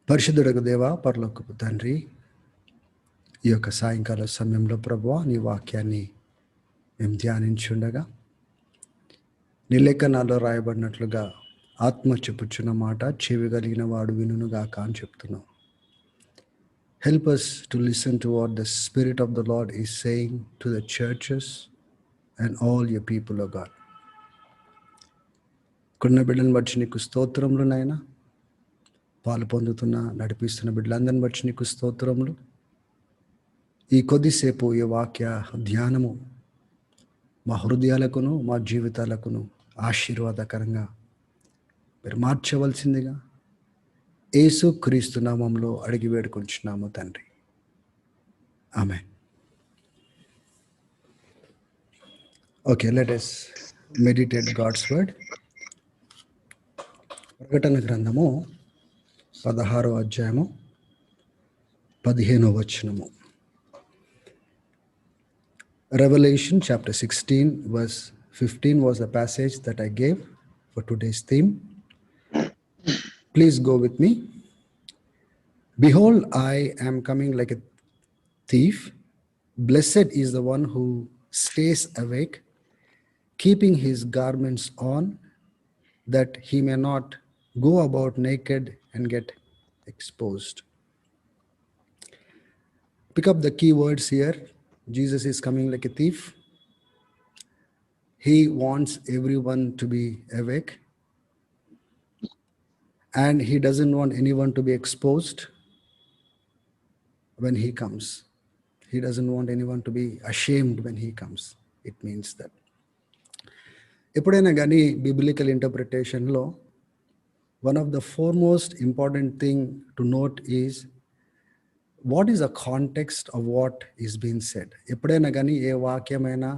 పరిశుద్ధుడగు దేవా, పరలోకపు తండ్రి, ఈ యొక్క సాయంకాల సమయంలో ప్రభువా నీ వాక్యాన్ని మేము ధ్యానించుండగా నీ లేఖనాల్లో రాయబడినట్లుగా ఆత్మ చెప్పుచున్న మాట చెవి కలిగిన వాడు వినుగాక అని చెప్తున్నావు. Help us to listen to what the Spirit of the Lord is saying to the churches and all your people, O God. కొన్న బిడ్డలను బట్టి నీకు స్తోత్రములు నాయనా. పాలు పొందుతున్న నడిపిస్తున్న బిడ్డలందరిని బట్టి నీకు స్తోత్రములు. ఈ కొద్దిసేపు ఈ వాక్య ధ్యానము మా హృదయాలకును మా జీవితాలకును ఆశీర్వాదకరంగా మీరు మార్చవలసిందిగా యేసు క్రీస్తు నామంలో అడిగి వేడుకొంచున్నాము తండ్రి, amen. Okay, let us meditate God's word. ప్రకటన గ్రంథము 16వ అధ్యాయము 15వ వచనము. Revelation chapter 16 verse 15 was the passage that I gave for today's theme. Please go with me. Behold, I am coming like a thief. Blessed is the one who stays awake, keeping his garments on, that he may not go about naked and get exposed. Pick up the key words here. Jesus is coming like a thief. He wants everyone to be awake, and he doesn't want anyone to be exposed when he comes. He doesn't want anyone to be ashamed when he comes. It means that ఎప్పుడైనా కానీ biblical ఇంటర్ప్రిటేషన్లో one of the foremost important thing to note is what is the context of what is being said. ఎప్పుడైనా కానీ ఏ వాక్యమైనా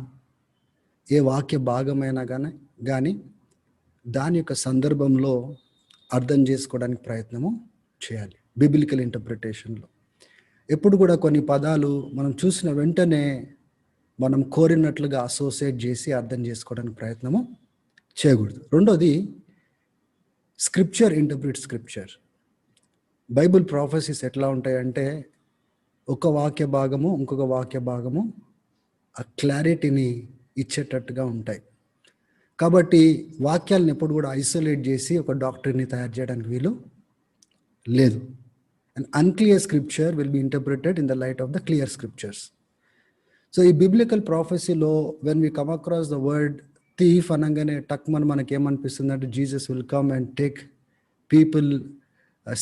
ఏ వాక్య భాగమైనా కానీ దాని యొక్క సందర్భంలో అర్థం చేసుకోవడానికి ప్రయత్నము చేయాలి. బిబ్లికల్ ఇంటర్ప్రిటేషన్లో ఎప్పుడు కూడా కొన్ని పదాలు మనం చూసిన వెంటనే మనం కోరినట్లుగా అసోసియేట్ చేసి అర్థం చేసుకోవడానికి ప్రయత్నము చేయకూడదు. రెండోది, scripture interpret scripture. Bible prophecies ఎట్లా ఉంటాయంటే ఒక వాక్య భాగము ఇంకొక వాక్య భాగము ఆ క్లారిటీని ఇచ్చేటట్టుగా ఉంటాయి. కాబట్టి వాక్యాలను ఎప్పుడు కూడా ఐసోలేట్ చేసి ఒక డాక్టర్ని తయారు చేయడానికి వీలు లేదు. And unclear scripture will be interpreted in the light of the clear scriptures. So ఈ బిబ్లికల్ ప్రాఫెసీలో when we come across the word thief అనగానే టక్మన్ మనకి ఏమనిపిస్తుంది అంటే Jesus will come and take people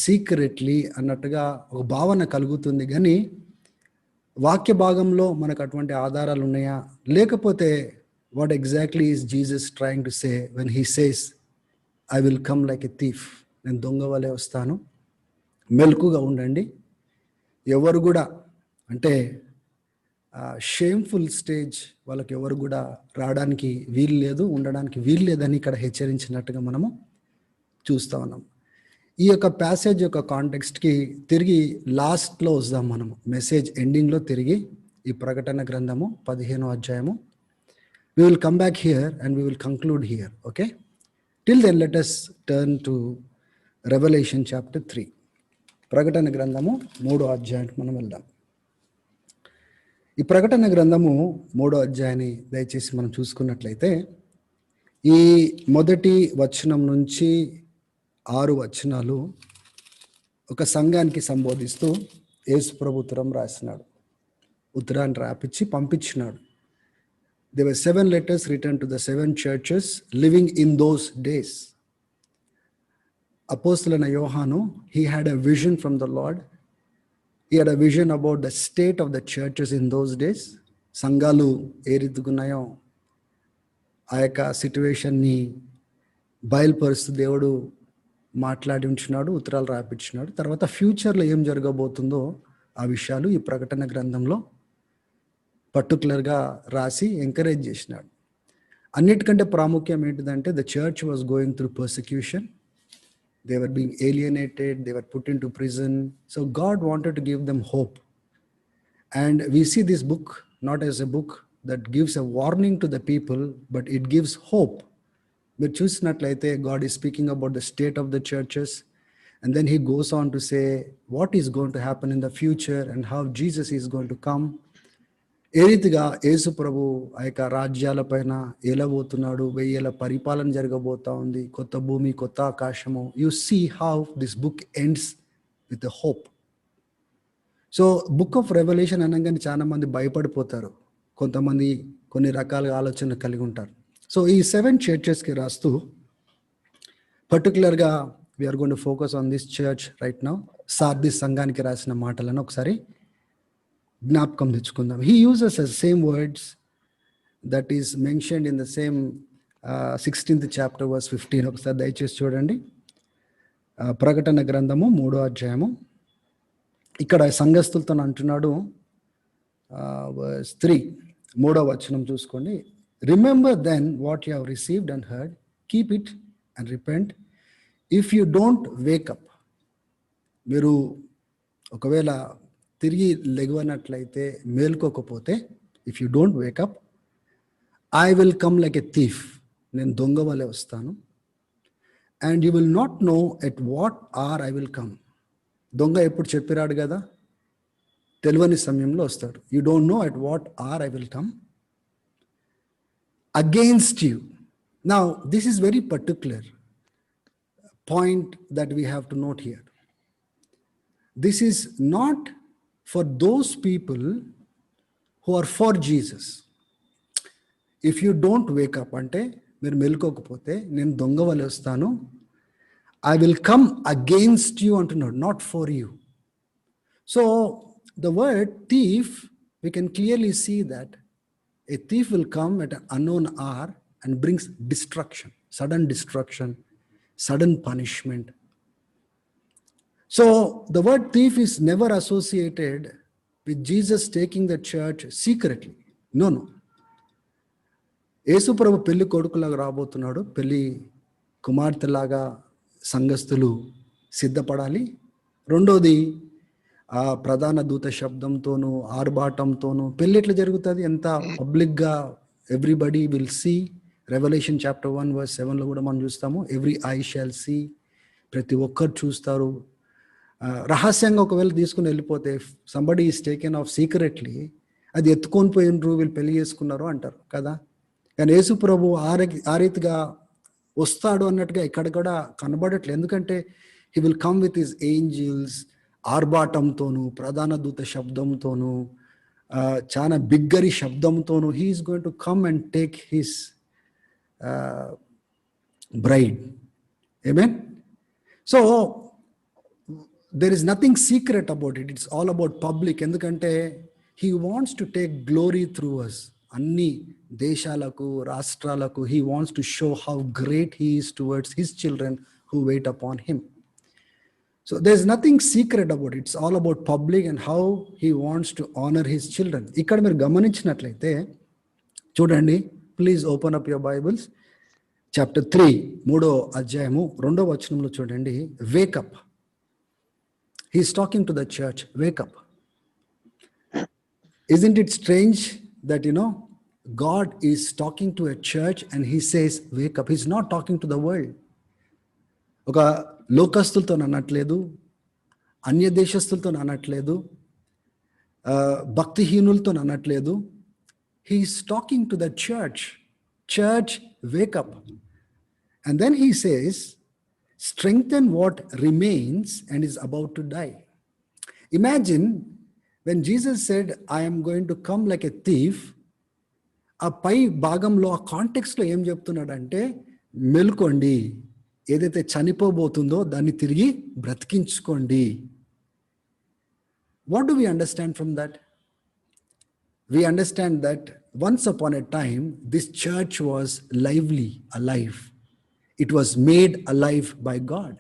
secretly అన్నట్టుగా ఒక భావన కలుగుతుంది. కానీ వాక్య భాగంలో మనకు అటువంటి ఆధారాలు ఉన్నాయా, లేకపోతే what exactly is Jesus trying to say when he says I will come like a thief, నేను దొంగ వలె వస్తాను, మెలకుగా ఉండండి. ఎవరు కూడా అంటే షేమ్ఫుల్ స్టేజ్ వాళ్ళకి ఎవరు కూడా రావడానికి వీలు లేదు, ఉండడానికి వీలు లేదని ఇక్కడ హెచ్చరించినట్టుగా మనము చూస్తూ ఉన్నాం. ఈ యొక్క ప్యాసేజ్ యొక్క కాంటెక్స్ట్కి తిరిగి లాస్ట్లో వద్దాం. మనము మెసేజ్ ఎండింగ్లో తిరిగి ఈ ప్రకటన గ్రంథము 15వ అధ్యాయము we will come back here and we will conclude here. Okay, till then let us turn to Revelation chapter 3. ప్రకటన గ్రంథము 3వ అధ్యాయానికి మనం వెళ్దాం. ఈ ప్రకటన గ్రంథము 3వ అధ్యాయాన్ని దయచేసి మనం చూసుకున్నట్లయితే ఈ మొదటి వచనం నుంచి 6 వచనాలు ఒక సంఘానికి సంబోధిస్తూ యేసు ప్రభు ఉత్తరం రాసినాడు. ఉత్తరాన్ని రాపిచ్చి పంపించినాడు. There were 7 letters written to the 7 churches living in those days. అపోస్తలుడైన యోహాను, he had a vision from the Lord. He had a vision about the state of the churches in those days. సంఘాలు ఏ రీతిగా ఉన్నాయో ఆ యొక్క సిట్యువేషన్ని బయలుపరుస్తూ దేవుడు మాట్లాడి ఉంచున్నాడు, ఉత్తరాలు రాపించినాడు. తర్వాత ఫ్యూచర్లో ఏం జరగబోతుందో ఆ విషయాలు ఈ ప్రకటన గ్రంథంలో పర్టికులర్గా రాసి ఎంకరేజ్ చేసినాడు. అన్నిటికంటే ప్రాముఖ్యం ఏంటిదంటే the church was going through persecution They were being alienated. They were put into prison. So God wanted to give them hope. And we see this book not as a book that gives a warning to the people, but it gives hope. But chusinatlete, God is speaking about the state of the churches. And then he goes on to say what is going to happen in the future and how Jesus is going to come. ఏ రీతిగా యేసు ప్రభు ఆ యొక్క రాజ్యాల పైన ఏలబోతున్నాడు, 1000 ఏళ్ల పరిపాలన జరగబోతా ఉంది, కొత్త భూమి కొత్త ఆకాశము. You see how this book ends with the hope. So book of revolution అనగానే చాలా మంది భయపడిపోతారు, కొంతమంది కొన్ని రకాల ఆలోచనలు కలిగి ఉంటారు. సో ఈ 7 చర్చెస్కి రాస్తూ పర్టికులర్గా we are going to focus on this church right now. Sardis సంఘానికి రాసిన మాటలను ఒకసారి జ్ఞాపకం తెచ్చుకుందాం. He uses the same words that is mentioned in the same 16th chapter verse 15. ఒకసారి దయచేసి చూడండి. ప్రకటన గ్రంథము 3వ అధ్యాయము. ఇక్కడ సంఘస్థులతో అంటున్నాడు, వర్స్ 3, 3వ వచనం చూసుకోండి. Remember then what you have received and heard, keep it and repent. If you don't wake up, మీరు ఒకవేళ తిరిగి లెగవనట్లయితే, మేల్కోకపోతే, if you don't wake up, I will come like a thief, నేను దొంగ వలె వస్తాను. And you will not know at what hour I will come. దొంగ ఎప్పుడు చెప్పిరాడు కదా, తెలియని సమయంలో వస్తాడు. You don't know at what hour I will come against you. Now, this is very particular point that we have to note here. This is not for those people who are for Jesus. If you don't wake up, ante మీరు మెలుకోకపోతే నేను దొంగ వలె వస్తాను, I will come against you అంటున్నాడు, not for you. So the word thief, we can clearly see that a thief will come at an unknown hour and brings destruction, sudden punishment. So the word thief is never associated with Jesus taking the church secretly. No. యేసు ప్రభు పెళ్లి కొడుకులాగా రాబోతున్నాడు, పెళ్లి కుమార్తెలాగా సంఘస్థులు సిద్ధపడాలి. రెండోది, ఆ ప్రధాన దూత శబ్దంతోనూ ఆర్భాటంతోనూ పెళ్ళి ఎట్లా జరుగుతుంది, ఎంత పబ్లిక్గా everybody will see. Revolution chapter 1 verse 7లో కూడా మనం చూస్తాము, ఎవ్రీ ఐ షాల్ సీ, ప్రతి ఒక్కరు చూస్తారు. రహస్యంగా ఒకవేళ తీసుకుని వెళ్ళిపోతే, somebody is taken of secretly, అది ఎత్తుకొని పోయినరు, వీళ్ళు పెళ్లి చేసుకున్నారు అంటారు కదా. కానీ యేసు ప్రభు ఆ రీతిగా వస్తాడు అన్నట్టుగా ఇక్కడ కూడా కనబడట్లేదు. ఎందుకంటే he will come with his angels, ఆర్భాటంతోనూ ప్రధాన దూత శబ్దంతోనూ చాలా బిగ్గరి శబ్దంతోనూ he is going to come and take his bride. Amen. So there is nothing secret about it. It's all about public. ఎందుకంటే he wants to take glory through us. అన్ని దేశాలకు, రాష్ట్రాలకు he wants to show how great he is towards his children who wait upon him. So there's nothing secret about it. It's all about public and how he wants to honor his children. ఇక్కడ మీరు గమనించినట్లయితే చూడండి, please open up your Bibles. Chapter 3, 3వ అధ్యాయము 2వ వచనంలో చూడండి. Wake up. He's talking to the church. Wake up. Isn't it strange that, God is talking to a church and he says, wake up. He's not talking to the world. ఒక లోకస్తులతో అనట్లేదు, అన్య దేశస్తులతో అనట్లేదు, భక్తిహీనులతో అనట్లేదు. He's talking to the church. Church, wake up. And then he says, strengthen what remains and is about to die. Imagine when Jesus said, I am going to come like a thief, ఆ పై భాగంలో, ఆ కాంటెక్స్ట్లో ఏం చెప్తున్నాడంటే, మెలుకోండి, ఏదైతే చనిపోబోతుందో దాన్ని తిరిగి బ్రతికించుకోండి. What do we understand from that? We understand that once upon a time, this church was lively, alive. It was made alive by God.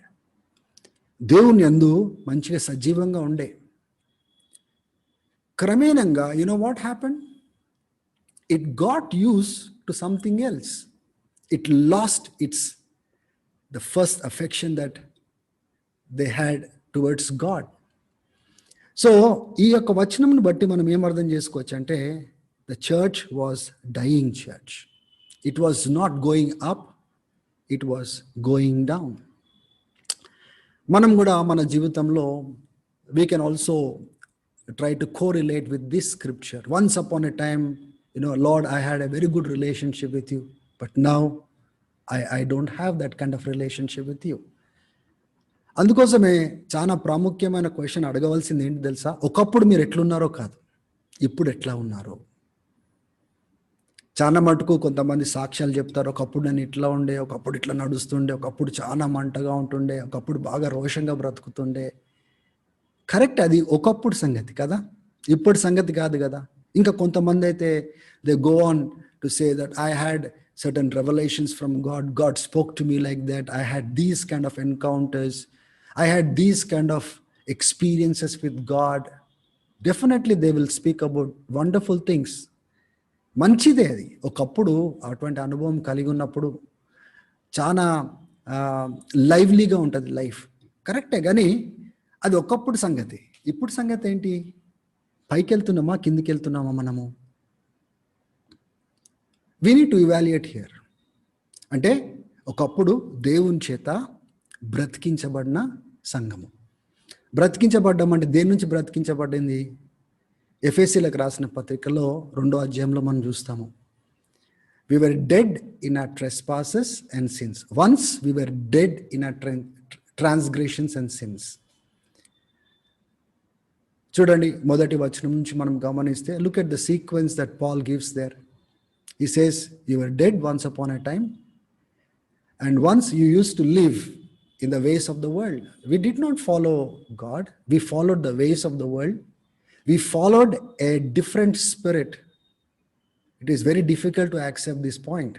దేవుని యందు మంచిగా సజీవంగా ఉండే. క్రమేణంగా, what happened? It got used to something else. It lost the first affection that they had towards God. So ఈ యొక్క వచనంను బట్టి మనం ఏం అర్థం చేసుకోవచ్చు అంటే the church was dying church. It was not going up, it was going down. మనం కూడా మన జీవితంలో we can also try to correlate with this scripture. Once upon a time, Lord, I had a very good relationship with you, but now I don't have that kind of relationship with you. అందుకోసమే చాలా ప్రాముఖ్యమైన question అడగవలసింది ఏంటి తెలుసా? ఒకప్పుడు మీరు ఎట్లున్నారో కాదు, ఇప్పుడు ఎట్లా ఉన్నారో. చాలా మటుకు కొంతమంది సాక్ష్యాలు చెప్తారు, ఒకప్పుడు నేను ఇట్లా ఉండే, ఒకప్పుడు ఇట్లా నడుస్తుండే, ఒకప్పుడు చాలా మంటగా ఉంటుండే, ఒకప్పుడు బాగా రోషంగా బ్రతుకుతుండే. కరెక్ట్, అది ఒకప్పుడు సంగతి కదా, ఇప్పుడు సంగతి కాదు కదా. ఇంకా కొంతమంది అయితే they go on to say that I had certain revelations from God. God spoke to me like that. I had these kind of encounters. I had these kind of experiences with God. Definitely they will speak about wonderful things. మంచిదే అది. ఒకప్పుడు అటువంటి అనుభవం కలిగి ఉన్నప్పుడు చాలా లైవ్లీగా ఉంటుంది life, కరెక్టే. కానీ అది ఒకప్పుడు సంగతి. ఇప్పుడు సంగతి ఏంటి? పైకి వెళ్తున్నామా, కిందికి వెళ్తున్నామా మనము? we need to evaluate here. అంటే ఒకప్పుడు దేవుని చేత బ్రతికించబడిన సంఘము. బ్రతికించబడ్డం అంటే దేని నుంచి బ్రతికించబడింది? ఎఫెసీలకు రాసిన పత్రికలో 2వ అధ్యాయంలో మనం చూస్తాము. we were dead in our trespasses and sins. Once we were dead in our transgressions and sins. చూడండి, మొదటి వచనం నుంచి మనం గమనిస్తే, look at the sequence that Paul gives there. He says, you were dead once upon a time, and once you used to live in the ways of the world. We did not follow God. We followed the ways of the world. We followed a different spirit. It is very difficult to accept this point.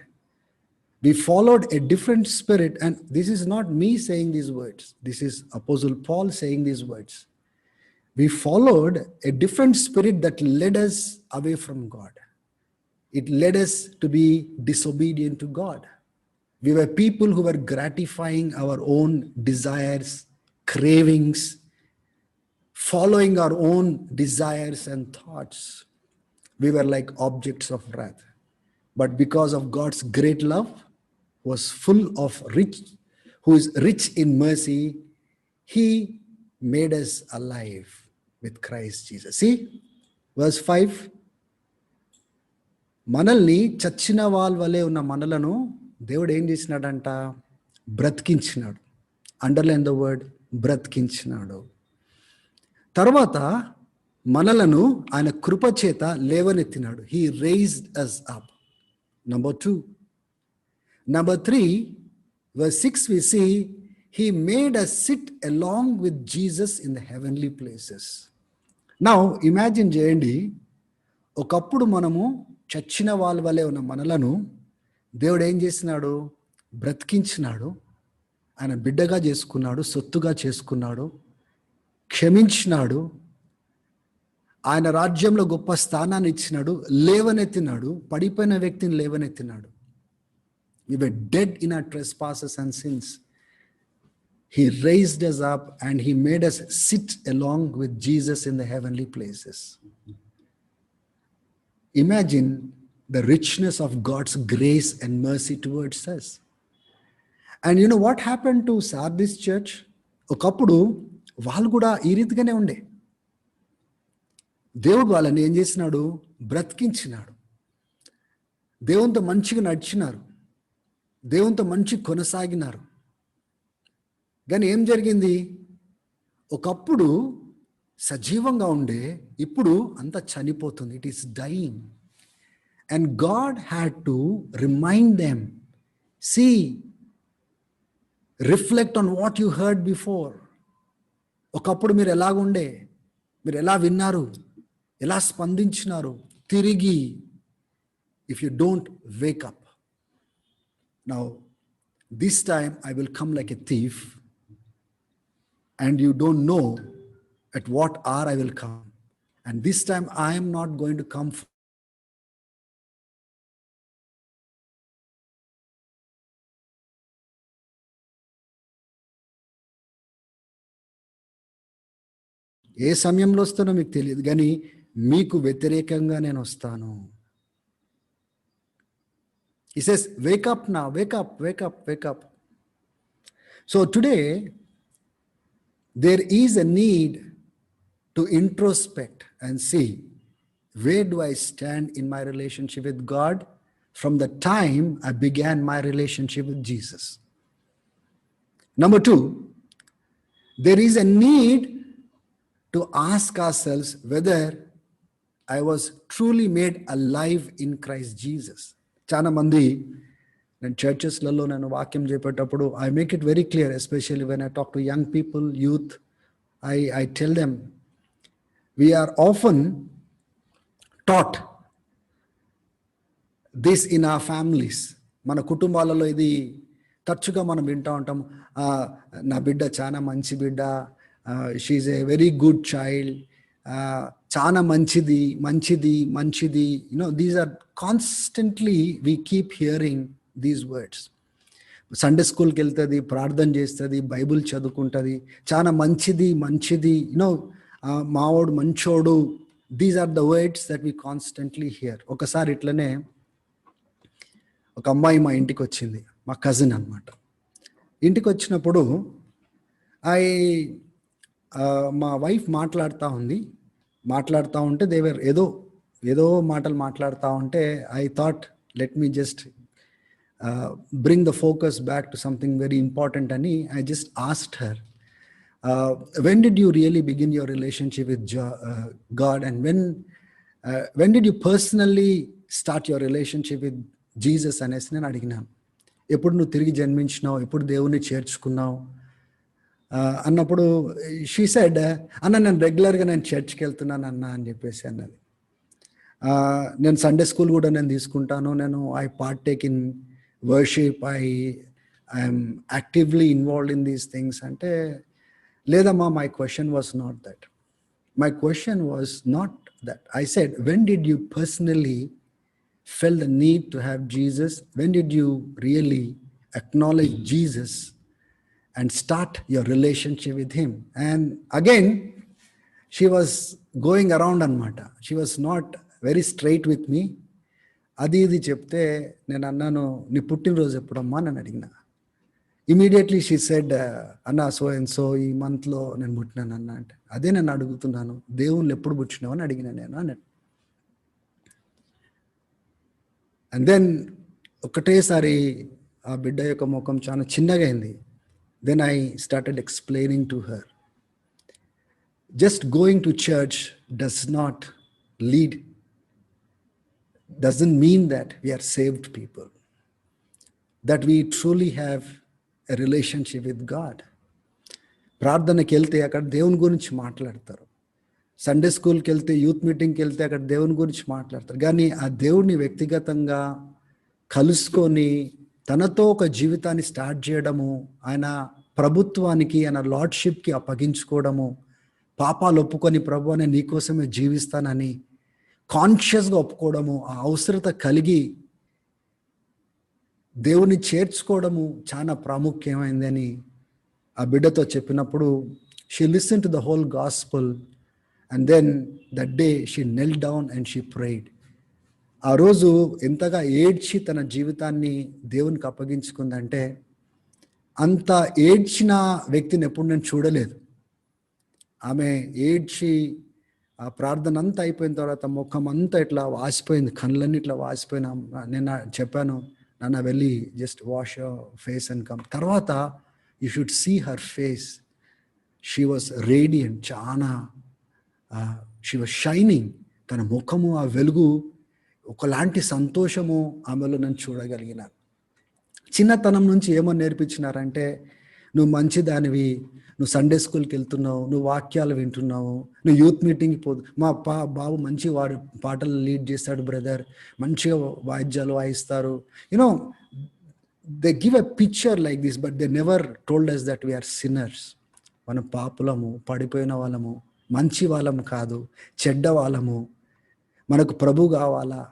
We followed a different spirit, and this is not me saying these words. This is Apostle Paul saying these words. We followed a different spirit that led us away from God. It led us to be disobedient to God. We were people who were gratifying our own desires, cravings, following our own desires and thoughts. We were like objects of wrath. But because of God's great love, who is rich in mercy, he made us alive with Christ Jesus. See, verse 5. మనల్ని చచ్చిన వాళ్ళ వలె ఉన్న మనలను దేవుడు ఏం చేసినాడంట? బ్రతికించినాడు. అండర్లైన్ ద వర్డ్ బ్రతికించినాడు. తర్వాత మనలను ఆయన కృపచేత లేవనెత్తినాడు. He raised us up. Number 2. Number 3, verse 6, we see he made us sit along with Jesus in the heavenly places. Now imagine చేయండి, ఒకప్పుడు మనము చచ్చిన వాళ్ళ వలె ఉన్న మనలను దేవుడు ఏం చేసినాడు? బ్రతికించినాడు. ఆయన బిడ్డగా చేసుకున్నాడు, సొత్తుగా చేసుకున్నాడు, క్షమించినాడు, ఆయన రాజ్యంలో గొప్ప స్థానాన్ని ఇచ్చినాడు, లేవనెత్తినాడు, పడిపోయిన వ్యక్తిని లేవనెత్తినాడు. We were dead in our trespasses and sins. He raised us up and he made us sit along with Jesus in the heavenly places. Imagine the richness of God's grace and mercy towards us. And you know what happened to Sardis church? ఒకప్పుడు వాళ్ళు కూడా ఈ రీతిగానే ఉండే. దేవుడు వాళ్ళని ఏం చేసినాడు? బ్రతికించినాడు. దేవునితో మంచిగా నడిచినారు, దేవునితో మంచి కొనసాగినారు. కానీ ఏం జరిగింది? ఒకప్పుడు సజీవంగా ఉండే, ఇప్పుడు అంతా చనిపోతుంది. It is dying. And God had to remind them, see, reflect on what you heard before. ఒకప్పుడు మీరు ఎలాగుండే, మీరు ఎలా విన్నారు, ఎలా స్పందించినారు, తిరిగి, if you don't wake up. Now this time I will come like a thief, and you don't know at what hour I will come. And this time I am not going to come ఏ సమయంలో వస్తానో మీకు తెలియదు, కానీ మీకు వ్యతిరేకంగా నేను వస్తాను. He says, wake up now, wake up, wake up, wake up. So today, there is a need to introspect and see, where do I stand in my relationship with God from the time I began my relationship with Jesus. Number two, there is a need to ask ourselves whether I was truly made alive in Christ Jesus. చాలా మంది నేను చర్చెస్లలో నేను వాక్యం చెప్పేటప్పుడు I make it very clear, especially when I talk to young people, youth, I tell them, we are often taught this in our families. మన కుటుంబాలలో ఇది తరచుగా మనం వింటూ ఉంటాం. నా బిడ్డ చాలా మంచి బిడ్డ, she is a very good child, చాలా మంచిది మంచిది మంచిది. These are constantly we keep hearing these words. Sunday స్కూల్కి వెళ్తుంది, ప్రార్థన చేస్తుంది, బైబుల్ చదువుకుంటుంది, చాలా మంచిది మంచిది, మావోడు మంచోడు. These are the words that we constantly hear. ఒకసారి ఇట్లనే ఒక అమ్మాయి మా ఇంటికి వచ్చింది, మా కజిన్ అనమాట. ఇంటికి వచ్చినప్పుడు మా వైఫ్ మాట్లాడుతూ ఉంటే దేవర్ ఏదో మాటలు మాట్లాడుతూ ఉంటే I thought let me just bring the focus back to something very important, and I just asked her, when did you really begin your relationship with God, and when did you personally start your relationship with Jesus అనేసి నేను అడిగినాను. ఎప్పుడు నువ్వు తిరిగి జన్మించినావు, ఎప్పుడు దేవుని చేర్చుకున్నావు అన్నప్పుడు she said, అన్న నేను రెగ్యులర్గా నేను చర్చ్కి వెళ్తున్నాను అన్న అని చెప్పేసి అన్నది. నేను సండే స్కూల్ కూడా నేను తీసుకుంటాను, నేను I partake in worship, I'm actively involved in these things అంటే, లేదమ్మా, my question was not that. My question was not that. I said, when did you personally felt the need to have Jesus? When did you really acknowledge Jesus and start your relationship with him? And again, she was going around anamata. She was not very straight with me. అది ఇది చెప్తే నేను అన్నాను, నీ పుట్టినరోజు ఎప్పుడమ్మా అని అడిగినా. Immediately she said, అన్న సో అండ్ సో ఈ మంత్లో నేను పుట్టినాను అన్న. అంటే అదే నేను అడుగుతున్నాను, దేవుళ్ళు ఎప్పుడు పుట్టినావు అని అడిగినా నేను అన్నట్టు. అండ్ దెన్ ఒకటేసారి ఆ బిడ్డ యొక్క ముఖం చాలా చిన్నగా అయింది. Then I started explaining to her, just going to church doesn't mean that we are saved people, that we truly have a relationship with God. ప్రార్థనకి వెళ్తే అక్కడ దేవుని గురించి మాట్లాడతారు, సండే స్కూల్కి వెళ్తే, యూత్ మీటింగ్కి వెళ్తే అక్కడ దేవుని గురించి మాట్లాడతారు, కానీ ఆ దేవుడిని వ్యక్తిగతంగా కలుసుకొని తనతో ఒక జీవితాన్ని స్టార్ట్ చేయడము, ఆయన ప్రభుత్వానికి, ఆయన లార్డ్షిప్కి అప్పగించుకోవడము, పాపాలు ఒప్పుకొని ప్రభు నేను నీకోసమే జీవిస్తానని కాన్షియస్గా ఒప్పుకోవడము, ఆ అవసరత కలిగి దేవుని చేర్చుకోవడము చాలా ప్రాముఖ్యమైందని ఆ బిడ్డతో చెప్పినప్పుడు, she listen to the whole gospel. And then that day she knelt down and she prayed. ఆ రోజు ఎంతగా ఏడ్చి తన జీవితాన్ని దేవునికి అప్పగించుకుందంటే, అంత ఏడ్చిన వ్యక్తిని ఎప్పుడు నేను చూడలేదు. ఆమె ఏడ్చి ఆ ప్రార్థన అంతా అయిపోయిన తర్వాత ముఖం అంతా ఇట్లా వాసిపోయింది, కళ్ళన్నీ ఇట్లా వాసిపోయినా. నేను చెప్పాను, నాన్న వెళ్ళి just wash your face and come. తర్వాత you should see her face, she was radiant, చాలా షీ వాజ్ షైనింగ్. తన ముఖము ఆ వెలుగు, ఒకలాంటి సంతోషము ఆమెలో నేను చూడగలిగిన. చిన్నతనం నుంచి ఏమో నేర్పించినారంటే, నువ్వు మంచిదానివి, నువ్వు సండే స్కూల్కి వెళ్తున్నావు, నువ్వు వాక్యాలు వింటున్నావు, నువ్వు యూత్ మీటింగ్కి పోదు. మా బాబు మంచి పాటలు లీడ్ చేస్తాడు బ్రదర్, మంచిగా వాయిద్యాలు వాయిస్తారు. You know they give a picture like this, but they never told us that we are sinners. మనం పాపులము, పడిపోయిన వాళ్ళము, మంచి వాళ్ళము కాదు, చెడ్డ వాళ్ళము, మనకు ప్రభు కావాలా.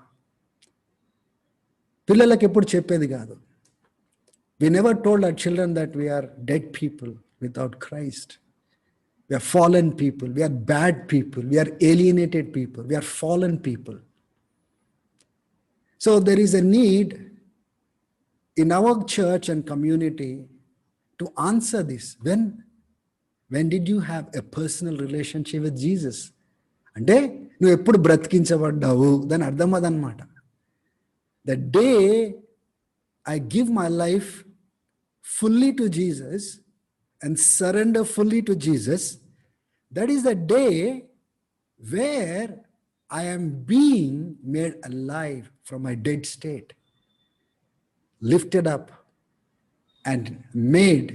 పిల్లలకి ఎప్పుడు చెప్పేది కాదు. We never told our children that we are dead people without Christ. We are fallen people. We are bad people. We are alienated people. We are fallen people. So there is a need in our church and community to answer this. When did you have a personal relationship with Jesus? అంటే నువ్వు ఎప్పుడు బ్రతికించబడ్డావు దాని అర్థం అదనమాట. The day I give my life fully to Jesus and surrender fully to Jesus, that is the day where I am being made alive from my dead state, lifted up and made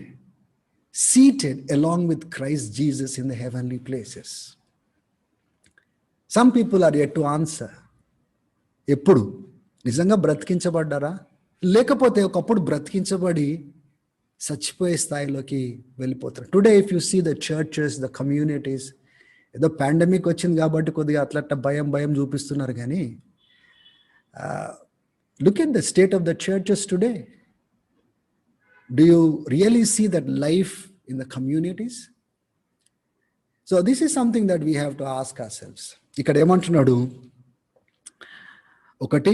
seated along with Christ Jesus in the heavenly places. Some people are yet to answer. ఎప్పుడు నిజంగా బ్రతికించబడ్డారా, లేకపోతే ఒకప్పుడు బ్రతికించబడి చచ్చిపోయే స్థాయిలోకి వెళ్ళిపోతారు. Today if you see the churches, the communities, ఏదో pandemic వచ్చింది కాబట్టి కొద్దిగా అట్లా భయం చూపిస్తున్నారు కానీ look at the state of the churches today. Do you really see that life in the communities? So this is something that we have to ask ourselves. ఇక్కడ ఏమంటున్నాడు, ఒకటి,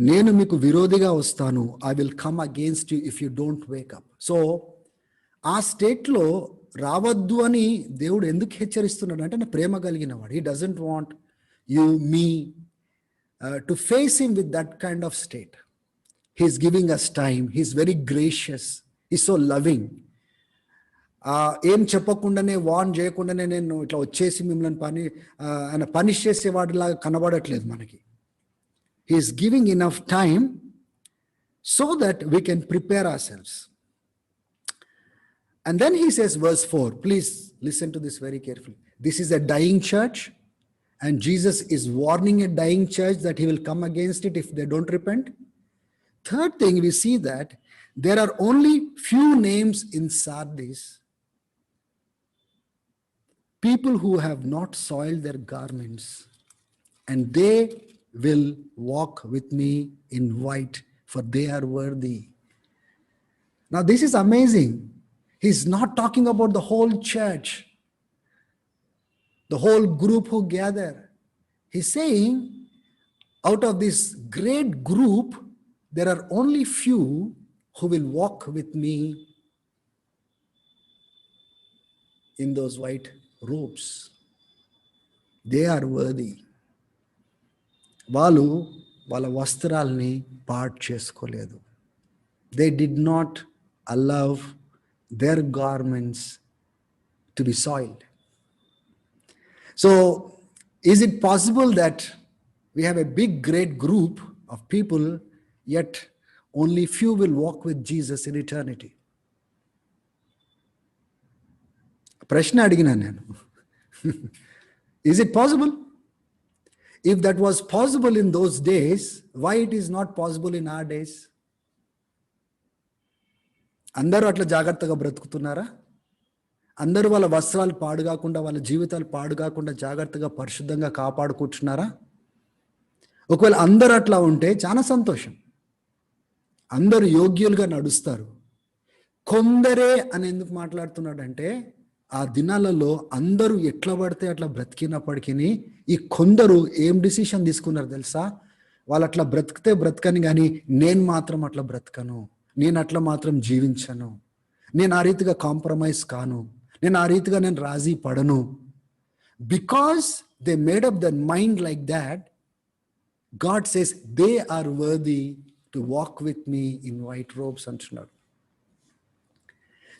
నేను మీకు విరోధిగా వస్తాను, I will come against you if you don't wake up. So ఆ స్టేట్లో రావద్దు అని దేవుడు ఎందుకు హెచ్చరిస్తున్నాడు అంటే, ప్రేమ కలిగిన వాడు. He doesn't want you me to face him with that kind of state. He's giving us time. He's very gracious. He's so loving. ఏం చెప్పకుండానే, వార్న్ చేయకుండానే నేను ఇట్లా వచ్చేసి మిమ్మల్ని ఆయన పనిష్ చేసేవాడిలాగా కనబడట్లేదు మనకి. He's giving enough time so that we can prepare ourselves. And then he says, verse 4, please listen to this very carefully. This is a dying church, and Jesus is warning a dying church that he will come against it if they don't repent. Third thing, we see that there are only few names in Sardis, people who have not soiled their garments, and they will walk with me in white, for they are worthy. Now this is amazing. He's not talking about the whole church, the whole group who gather. He's saying, out of this great group, there are only few who will walk with me in those white robes. They are worthy. వాళ్ళు వాళ్ళ వస్త్రాల్ని పాడు చేసుకోలేదు. They did not allow their garments to be soiled. So, is it possible that we have a big, great group of people, yet only few will walk with Jesus in eternity? ప్రశ్న అడిగినా నేను. Is it possible? If that was possible in those days, why it is not possible in our days? అందరూ అట్లా జాగ్రత్తగా బ్రతుకుతున్నారా? అందరూ వాళ్ళ వస్త్రాలు పాడు కాకుండా, వాళ్ళ జీవితాలు పాడు కాకుండా జాగ్రత్తగా పరిశుద్ధంగా కాపాడుకుంటున్నారా? ఒకవేళ అందరూ అట్లా ఉంటే చాలా సంతోషం. అందరూ యోగ్యులుగా నడుస్తారు. కొందరే అని ఎందుకు మాట్లాడుతున్నాడంటే, ఆ దినాలలో అందరూ ఎట్లా పడితే అట్లా బ్రతికినప్పటికీ ఈ కొందరు ఏం డిసిషన్ తీసుకున్నారు తెలుసా? వాళ్ళు అట్లా బ్రతికితే బ్రతకని, కానీ నేను మాత్రం అట్లా బ్రతకను, నేను అట్లా మాత్రం జీవించను, నేను ఆ రీతిగా కాంప్రమైజ్ కాను, నేను ఆ రీతిగా నేను రాజీ పడను. Because they made up the mind like that, God says they are worthy to walk with me in white robes అంటున్నాడు.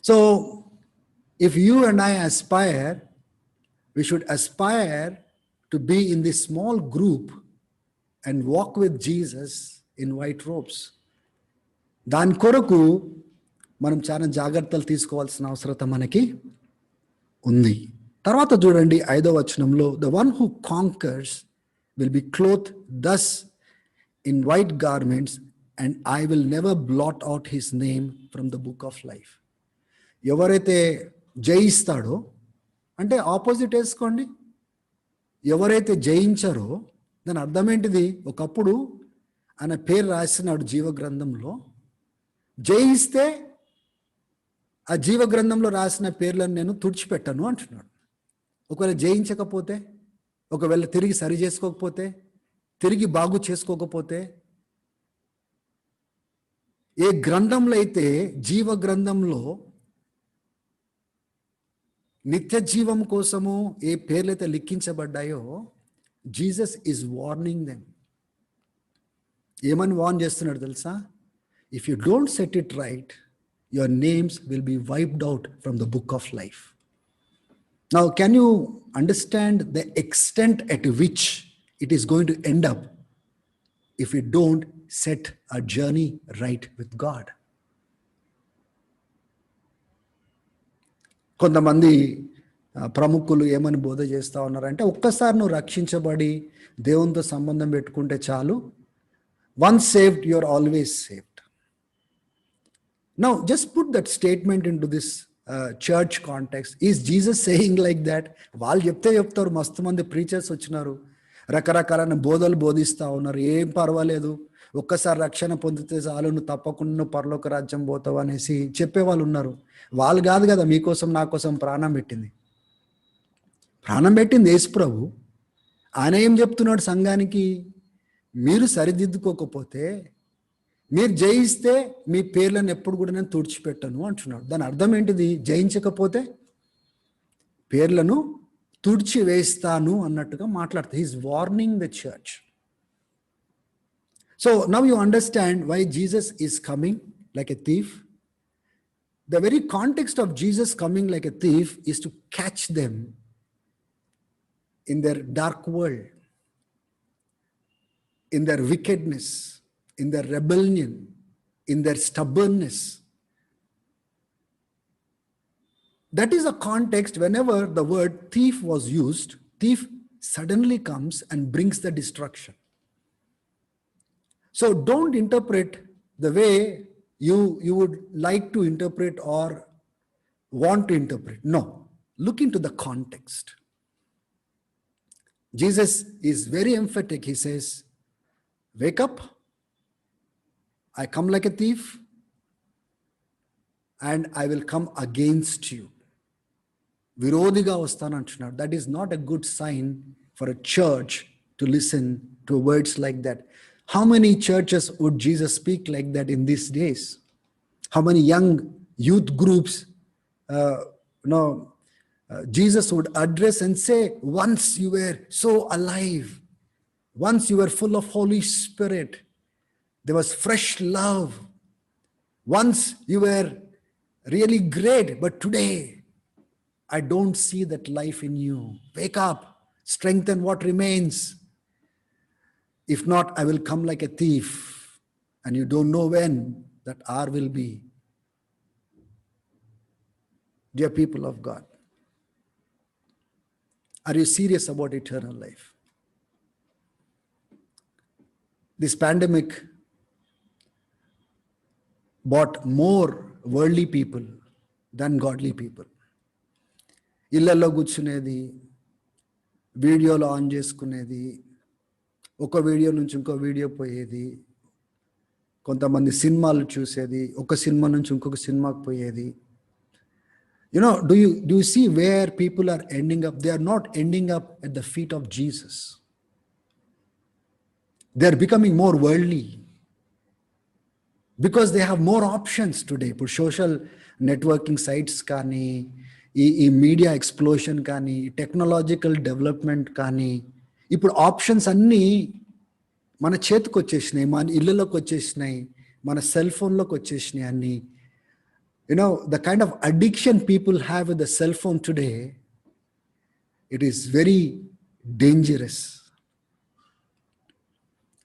So if you and I aspire, we should aspire to be in this small group and walk with Jesus in white robes. దాని కొరకు మనం చాలా జాగ్రత్తలు తీసుకోవాల్సిన అవసరం మనకి ఉంది. తర్వాత చూడండి 5వ వచనంలో, the one who conquers will be clothed thus in white garments, and I will never blot out his name from the book of life. ఎవరైతే జయిస్తాడో అంటే ఆపోజిట్ వేసుకోండి. ఎవరైతే జయించారో దాని అర్థం ఏంటిది? ఒకప్పుడు ఆయన పేరు రాసినాడు జీవ గ్రంథంలో. జయిస్తే ఆ జీవ గ్రంథంలో రాసిన పేర్లను నేను తుడిచిపెట్టను అంటున్నాడు. ఒకవేళ జయించకపోతే, ఒకవేళ తిరిగి సరి చేసుకోకపోతే, తిరిగి బాగు చేసుకోకపోతే, ఏ గ్రంథంలో అయితే జీవ గ్రంథంలో నిత్య జీవం కోసము ఏ పేర్లైతే లిఖించబడ్డాయో, జీసస్ ఈజ్ వార్నింగ్ దెమ్. ఏమని వార్న్ చేస్తున్నాడు తెలుసా? If you don't set it right, your names will be wiped out from the book of life. Now, can you understand the extent at which it is going to end up if we don't set our journey right with God? కొంతమంది ప్రముఖులు ఏమని బోధ చేస్తూ ఉన్నారంటే, ఒక్కసారి నువ్వు రక్షించబడి దేవునితో సంబంధం పెట్టుకుంటే చాలు, once saved you are always saved. Now, just put that statement into this church context. Is Jesus saying like that? వాళ్ళు చెప్తారు, మస్తు మంది ప్రీచర్స్ వచ్చినారు, రకరకాలైన బోధలు బోధిస్తూ ఉన్నారు, ఏం పర్వాలేదు, ఒక్కసారి రక్షణ పొందితే చాలు, నువ్వు తప్పకుండా నువ్వు పరలోక రాజ్యం పోతావు అనేసి చెప్పేవాళ్ళు ఉన్నారు. వాళ్ళు కాదు కదా మీకోసం నా కోసం ప్రాణం పెట్టింది. ప్రాణం పెట్టింది యేసు ప్రభు. ఆయన ఏం చెప్తున్నాడు సంఘానికి? మీరు సరిదిద్దుకోకపోతే, మీరు జయిస్తే మీ పేర్లను ఎప్పుడు కూడా నేను తుడిచిపెట్టను అంటున్నాడు. దాని అర్థం ఏంటిది? జయించకపోతే పేర్లను తుడిచి వేస్తాను అన్నట్టుగా మాట్లాడుతుంది. He's warning the church. So now you understand why Jesus is coming like a thief. The very context of Jesus coming like a thief is to catch them in their dark world, in their wickedness, in their rebellion, in their stubbornness. That is a context. Whenever the word thief was used, thief suddenly comes and brings the destruction. So don't interpret the way you would like to interpret or want to interpret. No, look into the context. Jesus is very emphatic. He says, wake up, I come like a thief, and I will come against you. విరోధిగా వస్తాను అంటున్నాడు. That is not a good sign for a church to listen to words like that. How many churches would Jesus speak like that in these days? How many young youth groups Jesus would address and say, once you were so alive, once you were full of Holy Spirit, there was fresh love, once you were really great, but today I don't see that life in you. Wake up, strengthen what remains. If not, I will come like a thief, and you don't know when that hour will be. Dear people of God, are you serious about eternal life? This pandemic brought more worldly people than godly people. ఇళ్ళల్లో కూర్చునేది, వీడియోలు on చేసుకునేది, ఒక video నుంచి ఇంకో video పోయేది, కొంతమంది సినిమాలు చూసేది, ఒక సినిమా నుంచి ఇంకొక సినిమాకి పోయేది. Do you see where people are ending up? They are not ending up at the feet of Jesus. They are becoming more worldly because they have more options today. ఇప్పుడు సోషల్ నెట్వర్కింగ్ సైట్స్ కానీ, ఈ media explosion కానీ, technological development కానీ, ఇప్పుడు options అన్నీ మన చేతికి వచ్చేసినాయి, మన ఇళ్ళలోకి వచ్చేసినాయి, మన సెల్ ఫోన్లోకి వచ్చేసినాయి అన్నీ. The kind of addiction people have with the cell phone today, it is very dangerous.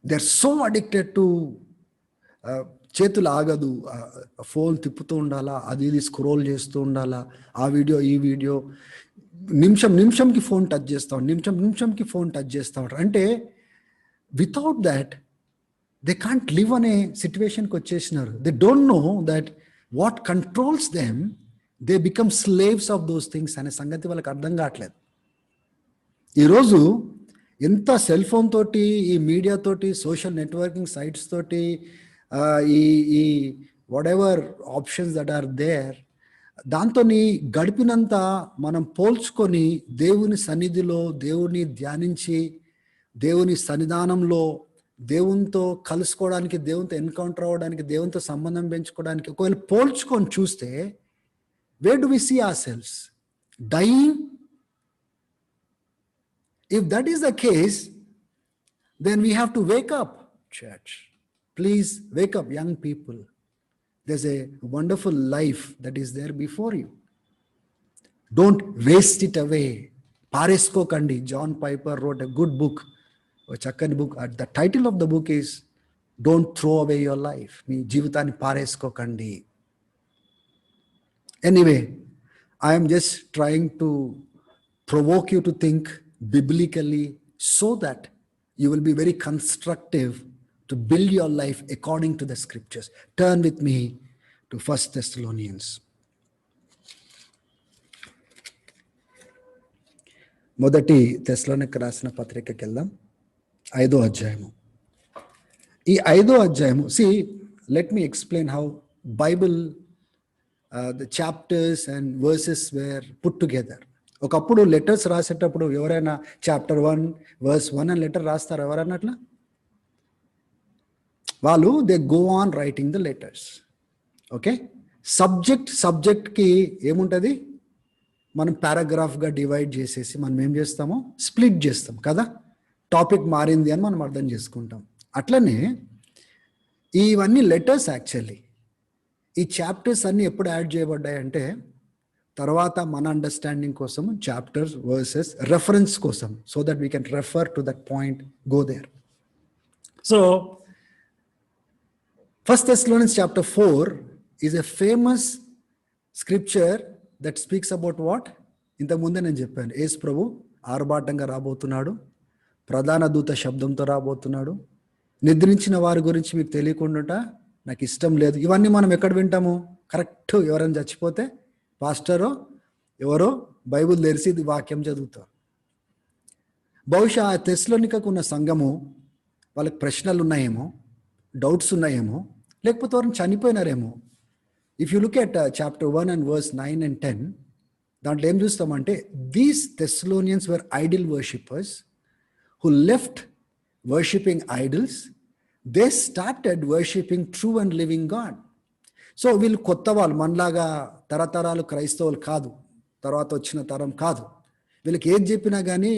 They're so addicted to చేతులు ఆగదు, ఫోన్ తిప్పుతూ ఉండాలా, అది ఇది స్క్రోల్ చేస్తూ ఉండాలా, ఆ వీడియో ఈ వీడియో, నిమిషంకి ఫోన్ టచ్ చేస్తాం, నిమిషంకి ఫోన్ టచ్ చేస్తూ ఉంటారు. అంటే without that they can't live అనే సిచ్యువేషన్కి వచ్చేసినారు. They don't know that what controls them, they become slaves of those things అనే సంగతి వాళ్ళకి అర్థం కావట్లేదు. ఈరోజు ఎంత సెల్ ఫోన్ తోటి, ఈ మీడియా తోటి, సోషల్ నెట్వర్కింగ్ సైట్స్ తోటి, ఈ whatever options that are there, దాంతో గడిపినంత మనం పోల్చుకొని దేవుని సన్నిధిలో దేవుని ధ్యానించి దేవుని సన్నిధానంలో దేవునితో కలుసుకోవడానికి, దేవునితో ఎన్కౌంటర్ అవ్వడానికి, దేవునితో సంబంధం పెంచుకోవడానికి ఒకవేళ పోల్చుకొని చూస్తే, where do we see ourselves? Dying? If that is the case, then we have to wake up, church. Please wake up, young people. There's a wonderful life that is there before you. Don't waste it away. Paresko-kandi. John Piper wrote a good book, a chakkani book. The title of the book is Don't Throw Away Your Life. Nee jeevitani paresko-kandi. Anyway, I am just trying to provoke you to think biblically so that you will be very constructive to build your life according to the scriptures. Turn with me to 1 Thessalonians. మొదటి తెస్సలోనికీయులకు రాసిన పత్రికకి వెళ్దాం. 5వ అధ్యాయము. ఈ 5వ అధ్యాయము, see, let me explain how Bible the chapters and verses were put together. ఒకప్పుడు letters రాసేటప్పుడు ఎవరైనా చాప్టర్ 1 verse 1 అని లెటర్ రాస్తారు ఎవరన్నా అట్లా? వాళ్ళు they go on writing the letters. Okay, సబ్జెక్ట్కి ఏముంటుంది? మనం పారాగ్రాఫ్గా డివైడ్ చేసేసి మనం ఏం చేస్తామో స్ప్లిట్ చేస్తాం కదా, టాపిక్ మారింది అని మనం అర్థం చేసుకుంటాం. అట్లనే ఇవన్నీ లెటర్స్. యాక్చువల్లీ ఈ చాప్టర్స్ అన్నీ ఎప్పుడు యాడ్ చేయబడ్డాయి అంటే తర్వాత మన అండర్స్టాండింగ్ కోసం, చాప్టర్స్, వర్సెస్, రెఫరెన్స్ కోసం, so that we can refer to that point, go there. So 1 Thessalonians chapter 4 is a famous scripture that speaks about what? ఇంతకుముందే నేను చెప్పాను, యేసు ప్రభు ఆర్భాటంగా రాబోతున్నాడు, ప్రధాన దూత శబ్దంతో రాబోతున్నాడు, నిద్రించిన వారి గురించి మీకు తెలియకుండా నాకు ఇష్టం లేదు. ఇవన్నీ మనం ఎక్కడ వింటాము? కరెక్ట్ ఎవరైనా చచ్చిపోతే పాస్టరో ఎవరో బైబిల్ తెరిచి వాక్యం చదువుతారు. బహుశా ఆ తెస్సలోనికకు ఉన్న సంఘము వాళ్ళకి ప్రశ్నలు ఉన్నాయేమో, డౌట్స్ ఉన్నాయేమో, లేకపోతే వారిని చనిపోయినారేమో. If you look at chapter 1 and verse 9 and 10, దాంట్లో ఏం చూస్తామంటే, these Thessalonians were idol worshippers who left worshipping idols, they started worshipping true and living God. So వీళ్ళు కొత్త వాళ్ళు, మనలాగా తరతరాలు క్రైస్తవులు కాదు, తర్వాత వచ్చిన తరం కాదు. వీళ్ళకి ఏది చెప్పినా కానీ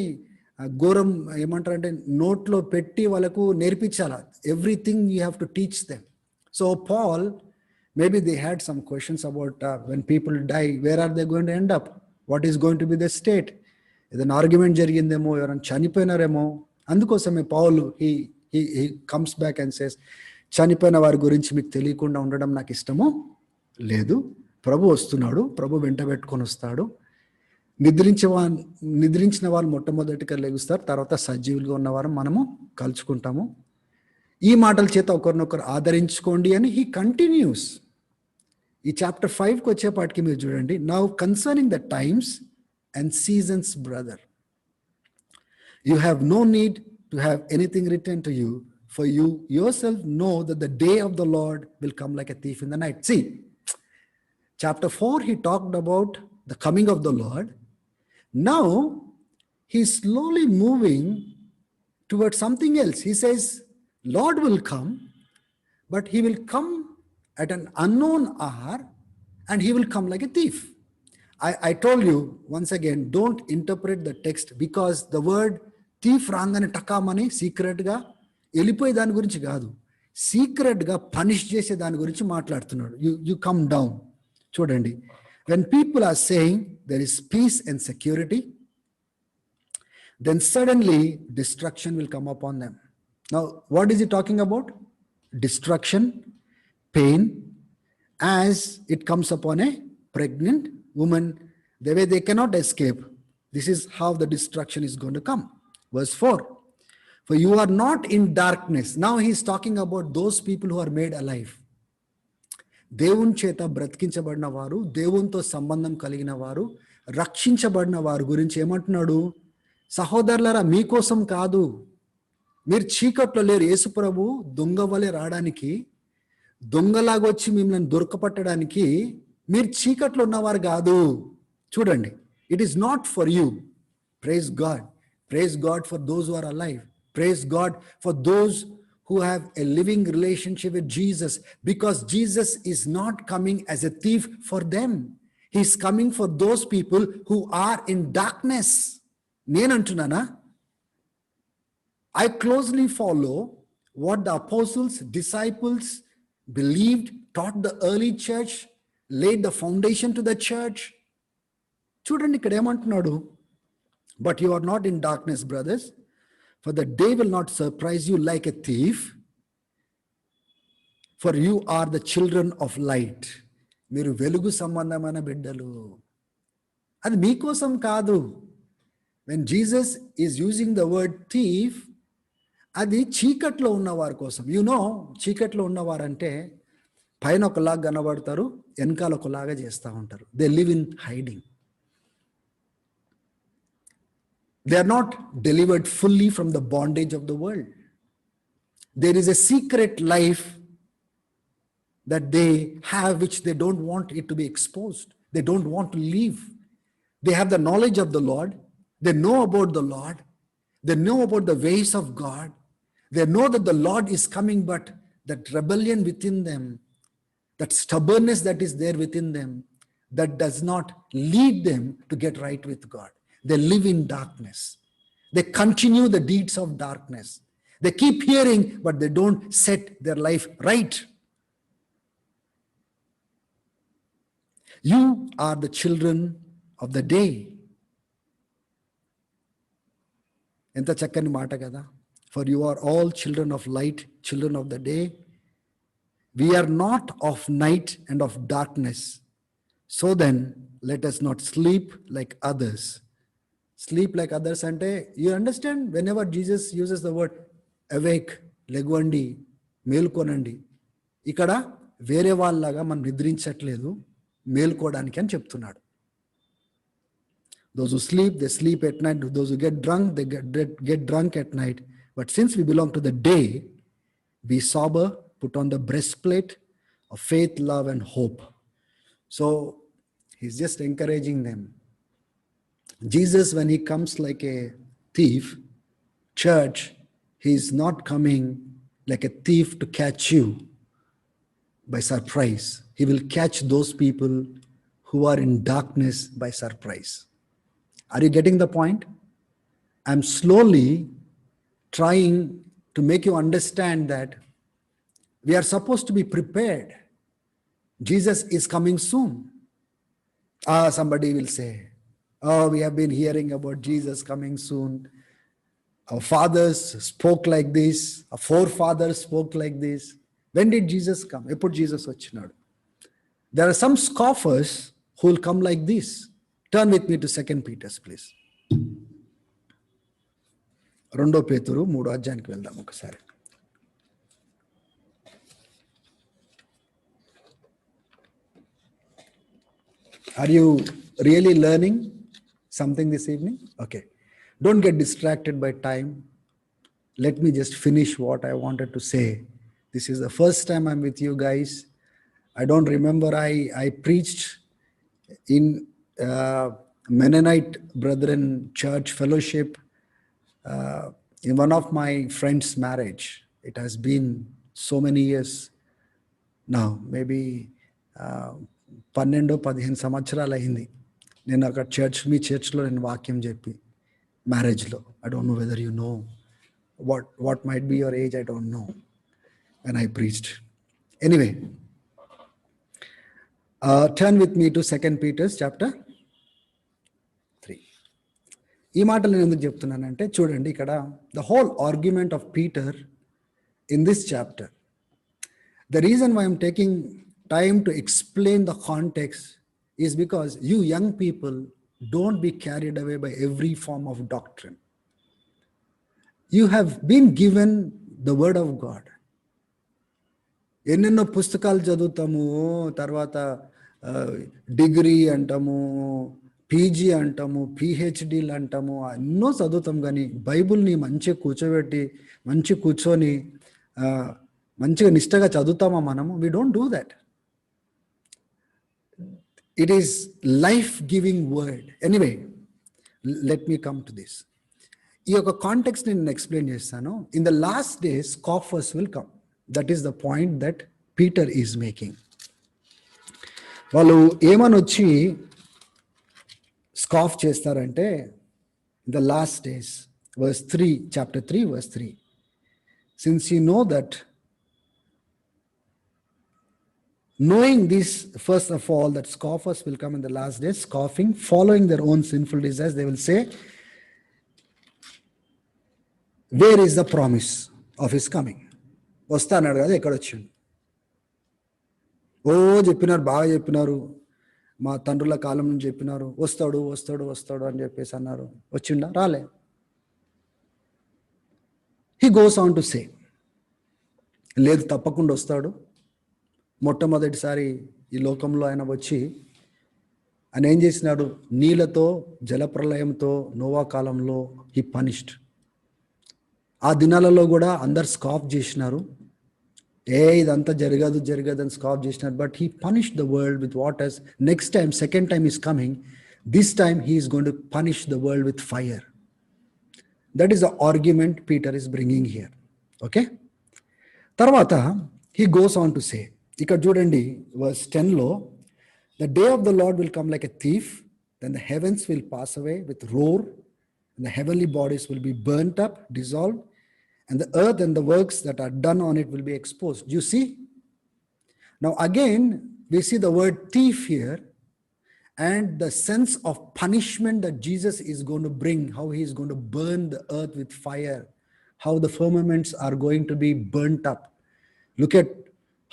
ఘోరం ఏమంటారంటే నోట్లో పెట్టి వాళ్ళకు నేర్పించాల. Everything you have to teach them. So Paul, maybe they had some questions about when people die, where are they going to end up, what is going to be the state. ఏదైనా argument జరిగిందేమో, ఎవరైనా చనిపోయినారేమో. అందుకోసమే Paul he comes back and says, చనిపోయిన వారి గురించి మీకు తెలియకుండా ఉండడం నాకు ఇష్టము లేదు. ప్రభు వస్తున్నాడు, ప్రభు వెంట పెట్టుకొని వస్తాడు. నిద్రించిన వాళ్ళు మొట్టమొదటిగా లెగుస్తారు, తర్వాత సజీవులుగా ఉన్నవారు మనము కలుసుకుంటాము. ఈ మాటల చేత ఒకరినొకరు ఆదరించుకోండి అని హీ కంటిన్యూస్. ఈ చాప్టర్ 5కి వచ్చేపాటికి మీరు చూడండి, now concerning the times and seasons brother, you have no need to have anything return to you, for you yourself know that the day of the Lord will come like a thief in the night. See, chapter 4 he talked about the coming of the Lord. Now he's slowly moving towards something else. He says Lord will come, but he will come at an unknown hour and he will come like a thief. I told you once again, don't interpret the text because the word thief rangane takamani secret ga వెళ్ళిపోయే దాని గురించి కాదు, సీక్రెట్గా punish చేసే దాని గురించి మాట్లాడుతున్నాడు. You come down. చూడండి, when people are saying there is peace and security, then suddenly destruction will come upon them. Now what is he talking about? Destruction, pain, as it comes upon a pregnant woman, the way they cannot escape. This is how the destruction is going to come. Verse 4, for you are not in darkness. Now he is talking about those people who are made alive. దేవుని చేత బ్రతికించబడిన వారు, దేవునితో సంబంధం కలిగిన వారు, రక్షించబడిన వారి గురించి ఏమంటున్నాడు? సహోదరులారా, మీకోసం కాదు, మీరు చీకట్లో లేరు. యేసు ప్రభు దొంగ వలె రావడానికి, దొంగలాగొచ్చి మిమ్మల్ని దొరకపట్టడానికి మీరు చీకట్లో ఉన్నవారు కాదు. చూడండి, it is not for you. Praise God. Praise God for those who are alive. Praise God for those who have a living relationship with Jesus, because Jesus is not coming as a thief for them. He is coming for those people who are in darkness. Nenantunana, I closely follow what the apostles, disciples believed, taught the early church, laid the foundation to the church. Chudandi ikkada emantunnadu, but you are not in darkness, brothers, for the day will not surprise you like a thief, for you are the children of light. మీరు వెలుగు సంబంధమైన బిడ్డలు. అది మీకోసం కాదు. when Jesus is using the word thief, అది చీకట్లో ఉన్నవారి కోసం. చీకట్లో ఉన్నవారంటే పైన ఒకలాగా కనబడతారు, వెనకాల ఒకలాగా చేస్తూ ఉంటారు. They live in hiding. They are not delivered fully from the bondage of the world. There is a secret life that they have which they don't want it to be exposed. They don't want to leave. They have the knowledge of the Lord. They know about the Lord. They know about the ways of God. They know that the Lord is coming, but that rebellion within them, that stubbornness that is there within them, that does not lead them to get right with God. They live in darkness. They continue the deeds of darkness. They keep hearing, but they don't set their life right. You are the children of the day. Enta chakkani maata kada. For you are all children of light, children of the day. We are not of night and of darkness. So then, let us not sleep like others. Sleep like others ante, you understand, whenever Jesus uses the word awake, legwandi, మేల్కొనండి, ఇక్కడ వేరే వాళ్ళలాగా మనం నిద్రించట్లేదు, మేల్కోవడానికి అని చెప్తున్నాడు. Those who sleep, they sleep at night. Those who get drunk, they get drunk at night. But since we belong to the day, be sober, put on the breastplate of faith, love, and hope. So he's just encouraging them. Jesus, when he comes like a thief, church, he is not coming like a thief to catch you by surprise. He will catch those people who are in darkness by surprise. Are you getting the point? I'm slowly trying to make you understand that we are supposed to be prepared. Jesus is coming soon. Somebody will say, oh, we have been hearing about Jesus coming soon. Our fathers spoke like this. Our forefathers spoke like this. When did Jesus come? Eppudu Jesus vachinadu? There are some scoffers who will come like this. Turn with me to 2 Peter, please. 2 Peteru 3వ అధ్యాయానికి వెళ్దాం ఒకసారి. Are you really learning something this evening? Okay. Don't get distracted by time. Let me just finish what I wanted to say. This is the first time I'm with you guys. I don't remember I preached in Mennonite Brethren Church Fellowship in one of my friend's marriage. It has been so many years now, maybe 12-15 సంవత్సరాలు అయింది నేను అక్కడ మీ చర్చ్లో నేను వాక్యం చెప్పి మ్యారేజ్లో. I don't know whether you know what might be your age. I don't know when I preached. Anyway, turn with me to 2 Peter chapter 3. ఈ మాటలు నేను ఎందుకు చెప్తున్నానంటే చూడండి, ఇక్కడ the whole argument of Peter in this chapter, the reason why I'm taking time to explain the context is because you young people don't be carried away by every form of doctrine. You have been given the word of God. ఎన్నెన్నో పుస్తకాలు చదువుతాము, తర్వాత degree అంటాము, PG అంటాము, పిహెచ్డీలు అంటాము, ఎన్నో చదువుతాం. కానీ బైబుల్ని మంచిగా కూర్చొని మంచిగా నిష్టగా చదువుతామా మనము? We don't do that. It is life-giving word. Anyway, let me come to this. ఈ యొక్క కాంటెక్స్ట్ నేను ఎక్స్ప్లెయిన్ చేస్తాను. In the last days scoffers will come. That is the point that Peter is making. వాళ్ళు ఏమని వచ్చి scoff చేస్తారంటే, in the last days verse 3, chapter 3, verse 3. Since you know that, knowing this, first of all, that scoffers will come in the last days, scoffing, following their own sinful desires, they will say, where is the promise of his coming? వస్తా అన్నాడు కదా, ఎక్కడ వచ్చిండు? ఓ చెప్పినారు, బాగా చెప్పినారు, మా తండ్రుల కాలం నుంచి చెప్పినారు, వస్తాడు వస్తాడు వస్తాడు అని చెప్పేసి అన్నారు. వచ్చిండా? రాలే. He goes on to say, లేదు తప్పకుండా వస్తాడు. మొట్టమొదటిసారి ఈ లోకంలో ఆయన వచ్చి ఆయన ఏం చేసినాడు? నీళ్లతో, జలప్రలయంతో, నోవా కాలంలో హీ పనిష్డ్. ఆ దినాలలో కూడా అందరు స్కాఫ్ చేసినారు. ఇదంతా జరగదు అని స్కాఫ్ చేసినారు. But he punished the world with waters. Next time, second time is coming. This time he is going to punish the world with fire. That is the argument Peter is bringing here. Okay? తర్వాత he goes on to say, ఇక్కడ చూడండి verse 10 లో, the day of the Lord will come like a thief, then the heavens will pass away with roar, and the heavenly bodies will be burnt up, dissolved, and the earth and the works that are done on it will be exposed. You see? Now again, we see the word thief here, and the sense of punishment that Jesus is going to bring, how he is going to burn the earth with fire, how the firmaments are going to be burnt up. Look at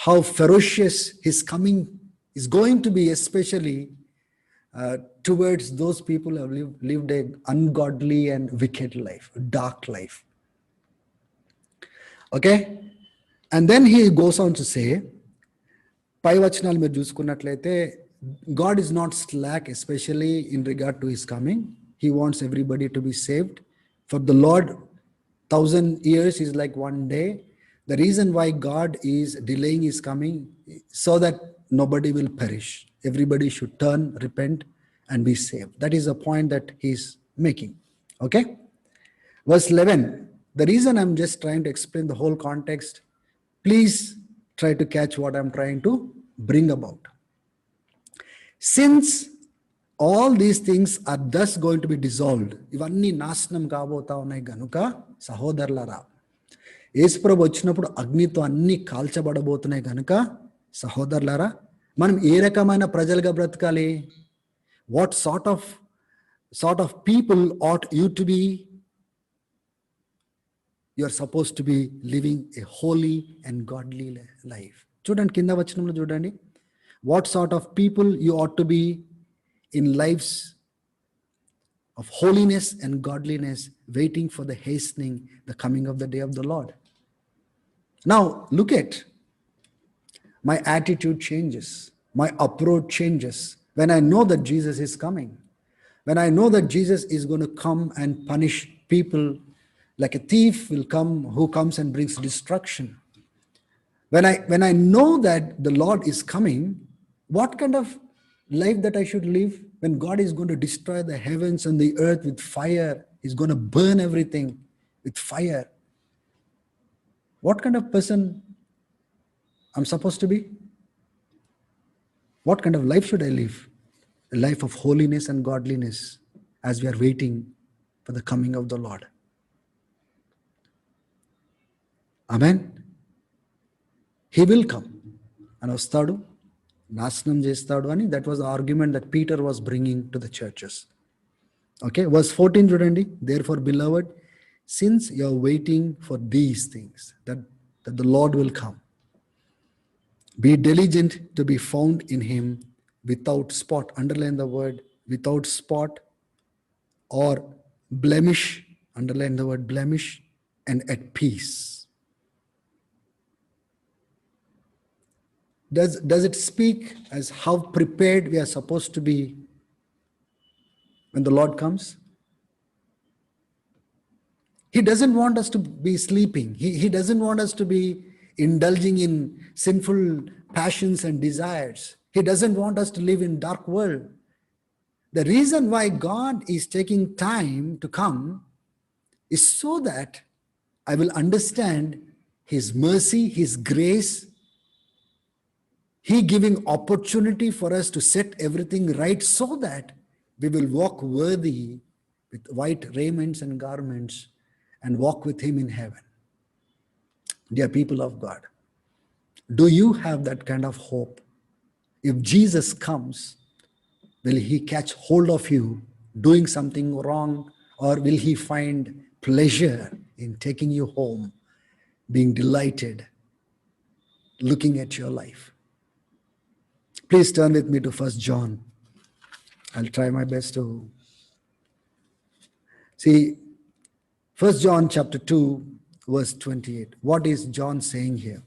how ferocious his coming is going to be, especially towards those people who have lived an ungodly and wicked life, dark life. Okay? And then he goes on to say, పై వచనాలు మీరు చూసుకున్నట్లయితే, God is not slack, especially in regard to his coming. He wants everybody to be saved. For the Lord, 1,000 years is like one day. The reason why God is delaying his coming, so that nobody will perish. Everybody should turn, repent, and be saved. That is the point that he's making. Okay? Verse 11. The reason I'm just trying to explain the whole context, please try to catch what I'm trying to bring about. Since all these things are thus going to be dissolved, ఇవన్నీ నాశనం కాబోతా ఉన్నాయి గనుక సహోదరులారా, యేసుప్రభు వచ్చినప్పుడు అగ్నితో అన్ని కాల్చబడబోతున్నాయి గనుక సహోదరులారా, మనం ఏ రకమైన ప్రజలుగా బ్రతకాలి? What sort of people ought you to be? You are supposed to be living a holy and godly life. చూడండి, కింద వచనంలో చూడండి. What sort of people you ought to be in lives of holiness and godliness, waiting for the hastening, the coming of the day of the Lord. Now, look at, my attitude changes, my approach changes when I know that Jesus is coming. When I know that Jesus is going to come and punish people like a thief will come, who comes and brings destruction. When I know that the Lord is coming, what kind of life that I should live? When God is going to destroy the heavens and the earth with fire, he's going to burn everything with fire. What kind of person I'm supposed to be? What kind of life should I live? A life of holiness and godliness as we are waiting for the coming of the Lord. Amen. He will come and వస్తాడు, నాశనం చేస్తాడు అని. That was the argument that Peter was bringing to the churches. Okay, verse 14 చూడండి. Therefore, beloved, since you are waiting for these things, that the Lord will come, be diligent to be found in him without spot. Underline the word without spot or blemish. Underline the word blemish, and at peace. Does it speak as how prepared we are supposed to be when the Lord comes? He doesn't want us to be sleeping. He doesn't want us to be indulging in sinful passions and desires. He doesn't want us to live in dark world. The reason why God is taking time to come is so that I will understand His mercy, His grace, He giving opportunity for us to set everything right so that we will walk worthy with white raiments and garments and walk with Him in heaven. Dear people of God, do you have that kind of hope? If Jesus comes, will He catch hold of you doing something wrong, or will He find pleasure in taking you home, being delighted, looking at your life? Please turn with me to 1 John. I'll try my best to see 1 John chapter 2, verse 28. What is John saying here?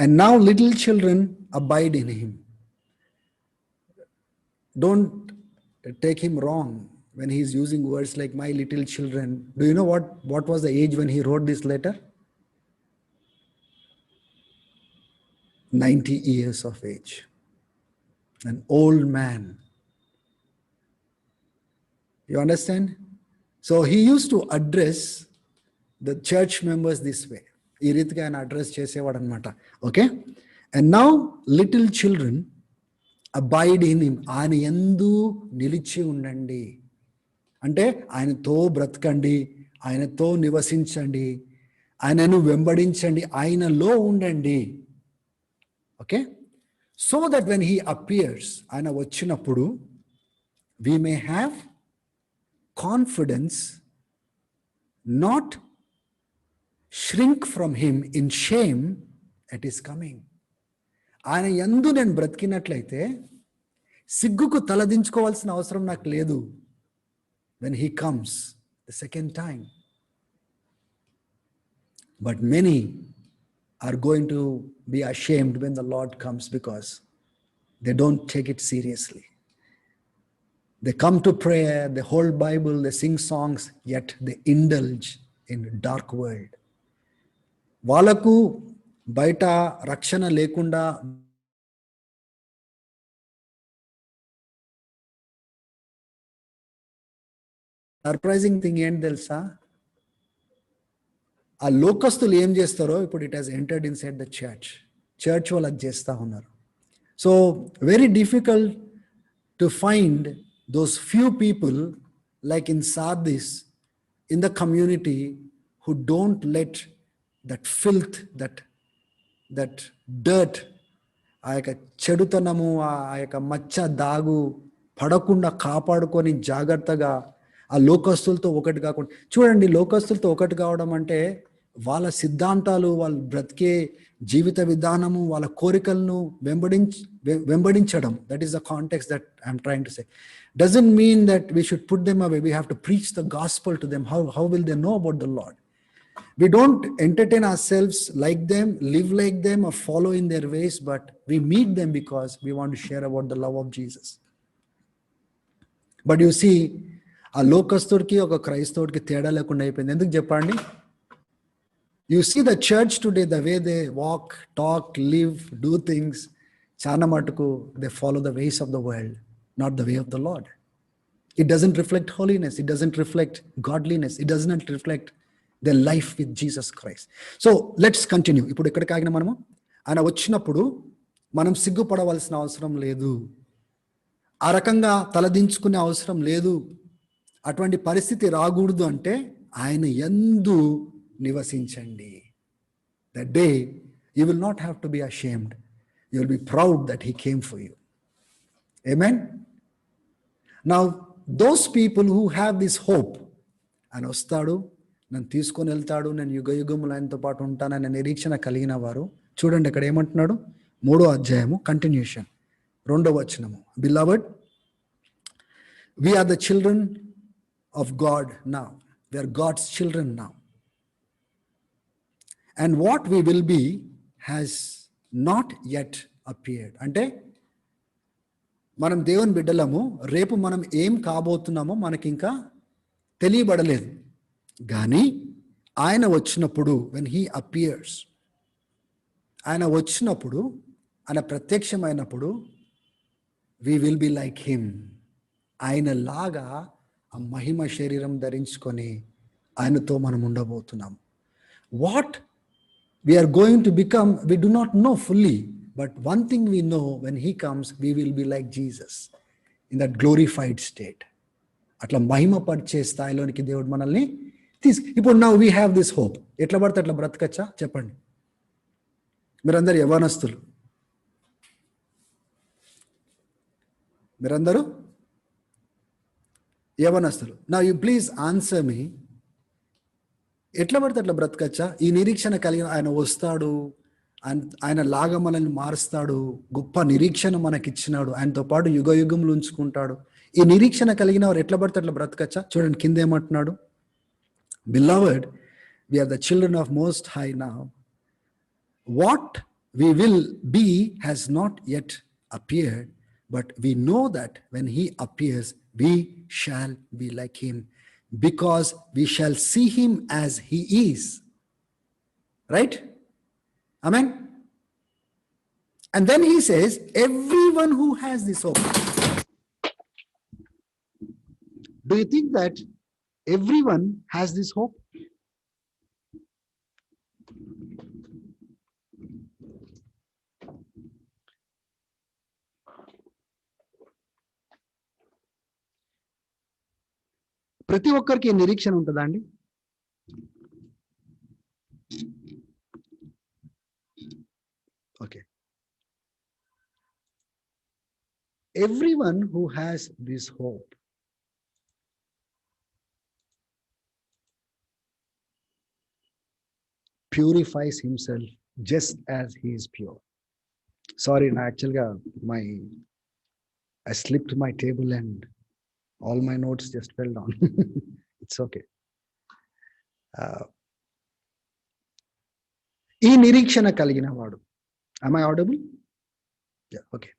And now little children abide in Him. Don't take Him wrong when He's using words like my little children. Do you know what was the age when He wrote this letter? 90 years of age. An old man. You understand? So He used to address the church members this way. ఈ రీతిగా ఆయన address చేసేవాడు అనమాట. Okay, and now little children abide in him. ఆయన యందు నిలిచి ఉండండి అంటే ఆయనతో బ్రతకండి, ఆయనతో నివసించండి, ఆయనను వెంబడించండి, ఆయనలో ఉండండి. Okay, so that when he appears, ఆయన వచ్చినప్పుడు we may have confidence, not shrink from Him in shame at His coming. ఆయన యందు నేను బ్రతికినట్లయితే సిగ్గుకు తలదించుకోవాల్సిన అవసరం నాకు లేదు when He comes the second time. But many are going to be ashamed when the Lord comes because they don't take it seriously. They come to prayer, they hold Bible, they sing songs, yet they indulge in a dark world. వాళ్ళకు బయట రక్షణ లేకుండా surprising thing ఏంటి తెలుసా? ఆ లోకస్తులు ఏం చేస్తారో ఇప్పుడు it has entered in side the church వాళ్ళు అది చేస్తూ ఉన్నారు. So very difficult to find those few people like in Sardis in the community who don't let that filth, that dirt, ఆ యొక్క చెడుతనము, ఆ యొక్క మచ్చ దాగు పడకుండా కాపాడుకొని జాగ్రత్తగా ఆ లోకస్తులతో ఒకటి కాకుండా. చూడండి, లోకస్తులతో ఒకటి కావడం అంటే వాళ్ళ సిద్ధాంతాలు, వాళ్ళు బ్రతికే జీవిత విధానము, వాళ్ళ కోరికలను వెంబడించడం. That is the context that I'm trying to say. Doesn't mean that we should put them away. We have to preach the gospel to them. How will they know about the Lord? We don't entertain ourselves like them, live like them, or follow in their ways, but we meet them because we want to share about the love of Jesus. But you see, ఆ లోకస్తుడికి ఒక క్రైస్తవుడికి తేడా లేకుండా అయిపోయింది. ఎందుకు చెప్పండి? You see the church today, the way they walk, talk, live, do things, చాలా మటుకు they follow the ways of the world, not the way of the Lord. It doesn't reflect holiness. It doesn't reflect godliness. It does not reflect their life with Jesus Christ. So let's continue. ఇప్పుడు ఎక్కడికి ఆగిన మనము? ఆయన వచ్చినప్పుడు మనం సిగ్గుపడవలసిన అవసరం లేదు, ఆ రకంగా తలదించుకునే అవసరం లేదు. అటువంటి పరిస్థితి రాకూడదు అంటే ఆయన యందు నివసించండి. That day you will not have to be ashamed. You will be proud that He came for you. Amen. Now those people who have this hope, ఆయన వస్తాడు, నన్ను తీసుకొని వెళ్తాడు, నేను యుగ యుగములు ఆయనతో పాటు ఉంటానని నిరీక్షణ కలిగిన వారు, చూడండి అక్కడ ఏమంటున్నాడు? 3వ అధ్యాయము కంటిన్యూషన్ 2వ వచనము. Beloved, we are the children of God now. We are God's children now. And what we will be has not yet appeared. అంటే మనం దేవుని బిడ్డలము, రేపు మనం ఏం కాబోతున్నామో మనకి ఇంకా తెలియబడలేదు. కానీ ఆయన వచ్చినప్పుడు, when He appears, ఆయన వచ్చినప్పుడు ఆయన ప్రత్యక్షమైనప్పుడు we will be like him. ఆయన లాగా ఆ మహిమ శరీరం ధరించుకొని ఆయనతో మనం ఉండబోతున్నాం. What we are going to become, we do not know fully, but one thing we know, when he comes, we will be like Jesus in that glorified state. అట్లా మహిమపరిచే స్థాయిలోనికి దేవుడు మనల్ని ఇప్పుడు now we have this hope. ఎట్లా పడితే అట్లా బ్రతకచ్చా చెప్పండి? మీరందరూ యవ్వనస్తులు, మీరందరూ యవ్వనస్తులు. నా యూ ప్లీజ్ ఆన్సర్ మీ, ఎట్లా పడితే అట్లా బ్రతకచ్చా? ఈ నిరీక్షణ కలిగిన ఆయన వస్తాడు, ఆయన లాగా మనల్ని మారుస్తాడు, గొప్ప నిరీక్షణ మనకిచ్చినాడు, ఆయనతో పాటు యుగ యుగంలో ఉంచుకుంటాడు. ఈ నిరీక్షణ కలిగిన వారు ఎట్లా పడితే అట్లా బ్రతకచ్చా? చూడండి కింద ఏమంటున్నాడు, beloved we are the children of most high now. What we will be has not yet appeared, but we know that when he appears we shall be like him, because we shall see him as he is. Right? Amen. And then he says, everyone who has this hope. Do you think that everyone has this hope? ప్రతి ఒక్కరికి నిరీక్షణ ఉంటుందా అండి? Okay, everyone who has this hope purifies himself just as he is pure. Sorry, actually I slipped my table and all my notes just fell down. It's okay. ఈ నిరీక్షణ కలిగిన వాడు, am I audible? Yeah, okay.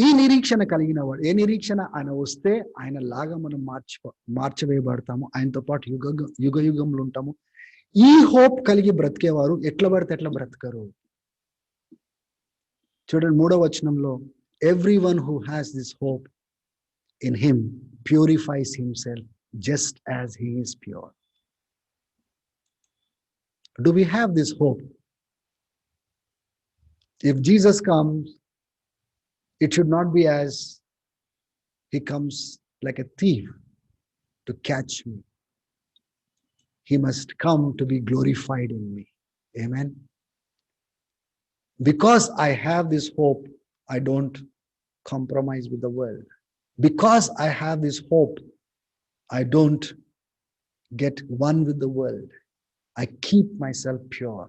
ఈ నిరీక్షణ కలిగిన వాడు, ఏ నిరీక్షణ? ఆయన వస్తే ఆయన లాగా మనం మార్చవేయబడతాము, ఆయనతో పాటు యుగ యుగంలో ఉంటాము. ఈ హోప్ కలిగి బ్రతికేవారు ఎట్లా పడితే ఎట్లా బ్రతకరు. చూడండి 3వ వచనంలో, everyone who has this hope in him purifies himself just as he is pure. Do we have this hope? If Jesus comes, it should not be as he comes like a thief to catch me. He must come to be glorified in me. Amen. Because I have this hope, I don't compromise with the world. Because I have this hope, I don't get one with the world. I keep myself pure,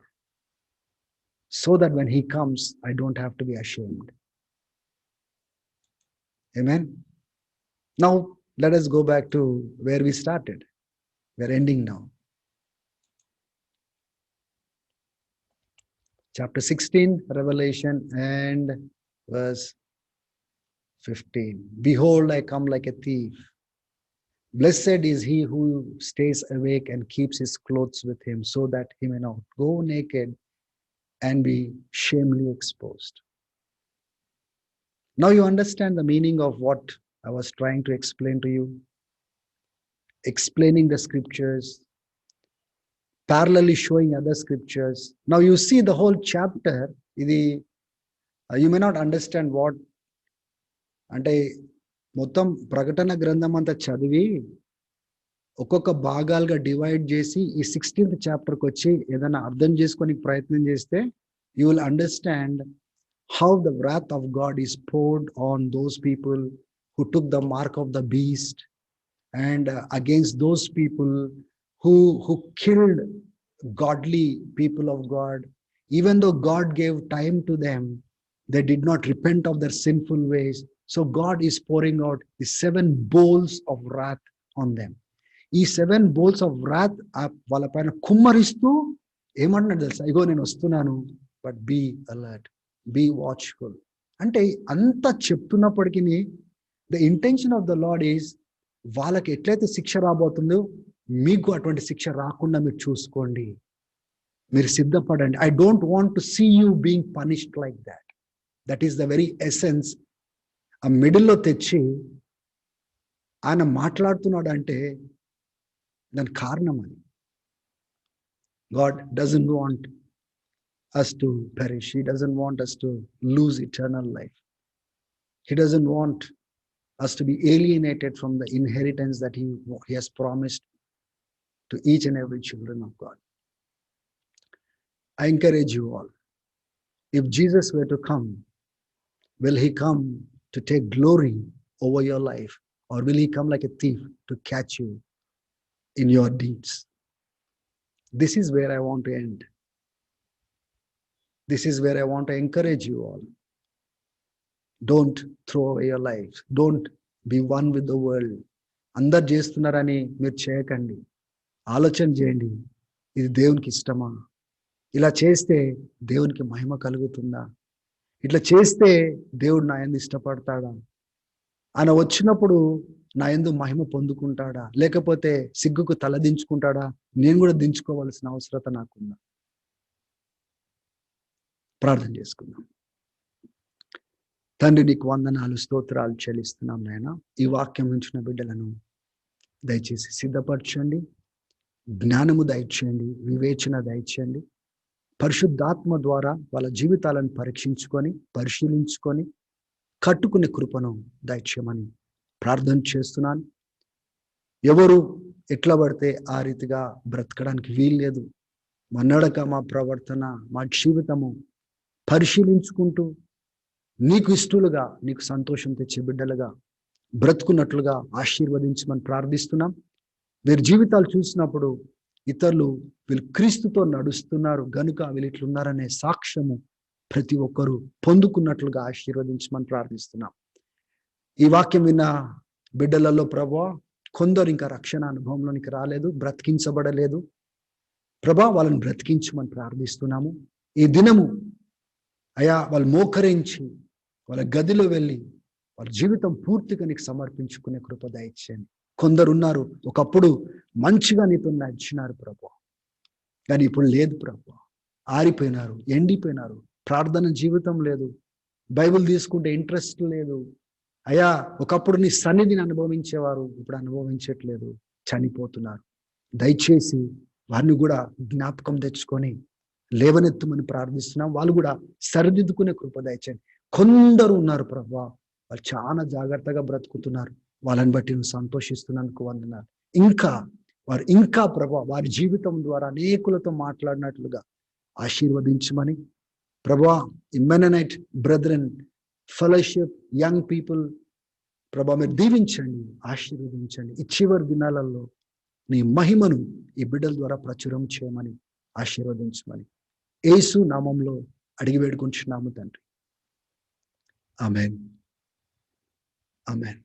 so that when he comes, I don't have to be ashamed. Amen. Now, let us go back to where we started. We're ending now. Chapter 16, Revelation, and verse 15. Behold, I come like a thief. Blessed is he who stays awake and keeps his clothes with him, so that he may not go naked and be shamefully exposed. Now you understand the meaning of what I was trying to explain to you. Explaining the scriptures, parallelly showing other scriptures. Now you see the whole chapter. You may not understand what, అంటే మొత్తం ప్రకటన గ్రంథం అంతా చదివి ఒక్కొక్క భాగాలుగా divide చేసి ఈ 16th చాప్టర్కి వచ్చి ఏదైనా అర్థం చేసుకొని ప్రయత్నం చేస్తే you will understand how the wrath of God is poured on those people who took the mark of the beast, and against those people who killed godly people of God. Even though God gave time to them, they did not repent of their sinful ways. So God is pouring out the 7 bowls of wrath on them. ఈ 7 bowls of wrath వాళ్ళ పైన కుమ్మరిస్తూ ఏమంటున్నాడు తెలుసా? ఇగో నేను వస్తున్నాను, but be alert, be watchful. అంటే అంత చెప్తున్నప్పటికీ the intention of the Lord is, వాళ్ళకి ఎట్లయితే శిక్ష రాబోతుందో మీకు అటువంటి శిక్ష రాకుండా మీరు చూసుకోండి, మీరు సిద్ధపడండి. I don't want to see you being punished like that. That is the very essence. ఆ మిడిల్లో తెచ్చి ఆయన మాట్లాడుతున్నాడు అంటే దానికి కారణం అది. God doesn't want us to perish. He doesn't want us to lose eternal life. He doesn't want us to be alienated from the inheritance that he has promised to each and every children of God. I encourage you all, if Jesus were to come, will he come to take glory over your life, or will he come like a thief to catch you in your deeds? This is where I want to end. This is where I want to encourage you all. Don't throw away your life. Don't be one with the world. అందరు చేస్తున్నారని మీరు చేయకండి. ఆలోచన చేయండి, ఇది దేవునికి ఇష్టమా? ఇలా చేస్తే దేవునికి మహిమ కలుగుతుందా? ఇట్లా చేస్తే దేవుడు నా యందు ఇష్టపడతాడా? ఆయన వచ్చినప్పుడు నా యందు మహిమ పొందుకుంటాడా? లేకపోతే సిగ్గుకు తలదించుకుంటాడా? నేను కూడా దించుకోవాల్సిన అవసరత నాకుందా? ప్రార్థన చేసుకుందాం. తండ్రి, నీకు వందనాలు, స్తోత్రాలు చెల్లిస్తున్నాం నాయన. ఈ వాక్యం ఉంచిన బిడ్డలను దయచేసి సిద్ధపరచండి, జ్ఞానము దయచేయండి, వివేచన దయచేయండి. పరిశుద్ధాత్మ ద్వారా వాళ్ళ జీవితాలను పరీక్షించుకొని, పరిశీలించుకొని కట్టుకునే కృపను దయచేయమని ప్రార్థన చేస్తున్నాను. ఎవరు ఎట్లా పడితే ఆ రీతిగా బ్రతకడానికి వీల్లేదు. మా నడక, మా ప్రవర్తన, మా జీవితము పరిశీలించుకుంటూ నీకు ఇష్టలుగా, నీకు సంతోషం తెచ్చే బిడ్డలుగా బ్రతుకున్నట్లుగా ఆశీర్వదించమని ప్రార్థిస్తున్నాం. వీరి జీవితాలు చూసినప్పుడు ఇతరులు వీళ్ళు క్రీస్తుతో నడుస్తున్నారు గనుక వీళ్ళు ఇట్లున్నారనే సాక్ష్యము ప్రతి ఒక్కరూ పొందుకున్నట్లుగా ఆశీర్వదించమని ప్రార్థిస్తున్నాం. ఈ వాక్యం విన్న బిడ్డలలో ప్రభువా, కొందరు ఇంకా రక్షణ అనుభవంలోనికి రాలేదు, బ్రతికించబడలేదు. ప్రభా, వాళ్ళని బ్రతికించమని ప్రార్థిస్తున్నాము. ఈ దినము అయా వాళ్ళు మోకరించి వాళ్ళ గదిలో వెళ్ళి వాళ్ళ జీవితం పూర్తిగా నీకు సమర్పించుకునే కృప దయచేయండి. కొందరు ఉన్నారు, ఒకప్పుడు మంచిగా నీతో నడిచినారు ప్రభు, కానీ ఇప్పుడు లేదు ప్రభు. ఆరిపోయినారు, ఎండిపోయినారు, ప్రార్థన జీవితం లేదు, బైబిల్ తీసుకుంటే ఇంట్రెస్ట్ లేదు. అయా, ఒకప్పుడు నీ సన్నిధిని అనుభవించేవారు, ఇప్పుడు అనుభవించట్లేదు, చనిపోతున్నారు. దయచేసి వారిని కూడా జ్ఞాపకం తెచ్చుకొని లేవనెత్తమని ప్రార్థిస్తున్నాం. వాళ్ళు కూడా సరిదిద్దుకునే కృప దయచేయండి. కొందరు ఉన్నారు ప్రభా, వాళ్ళు చాలా జాగ్రత్తగా బ్రతుకుతున్నారు. వాళ్ళని బట్టి నువ్వు సంతోషిస్తున్నందుకు వందనాలు. ఇంకా ప్రభా, వారి జీవితం ద్వారా అనేకులతో మాట్లాడినట్లుగా ఆశీర్వదించమని ప్రభా, ఈ Mennonite brethren fellowship, young people ప్రభా, మీరు దీవించండి, ఆశీర్వదించండి. ఈ చివరి దినాలలో నీ మహిమను ఈ బిడ్డల ద్వారా ప్రచురం చేయమని ఆశీర్వదించమని యేసు నామంలో అడిగి వేడుకుంటున్నాము తండ్రి. ఆమేన్, ఆమేన్.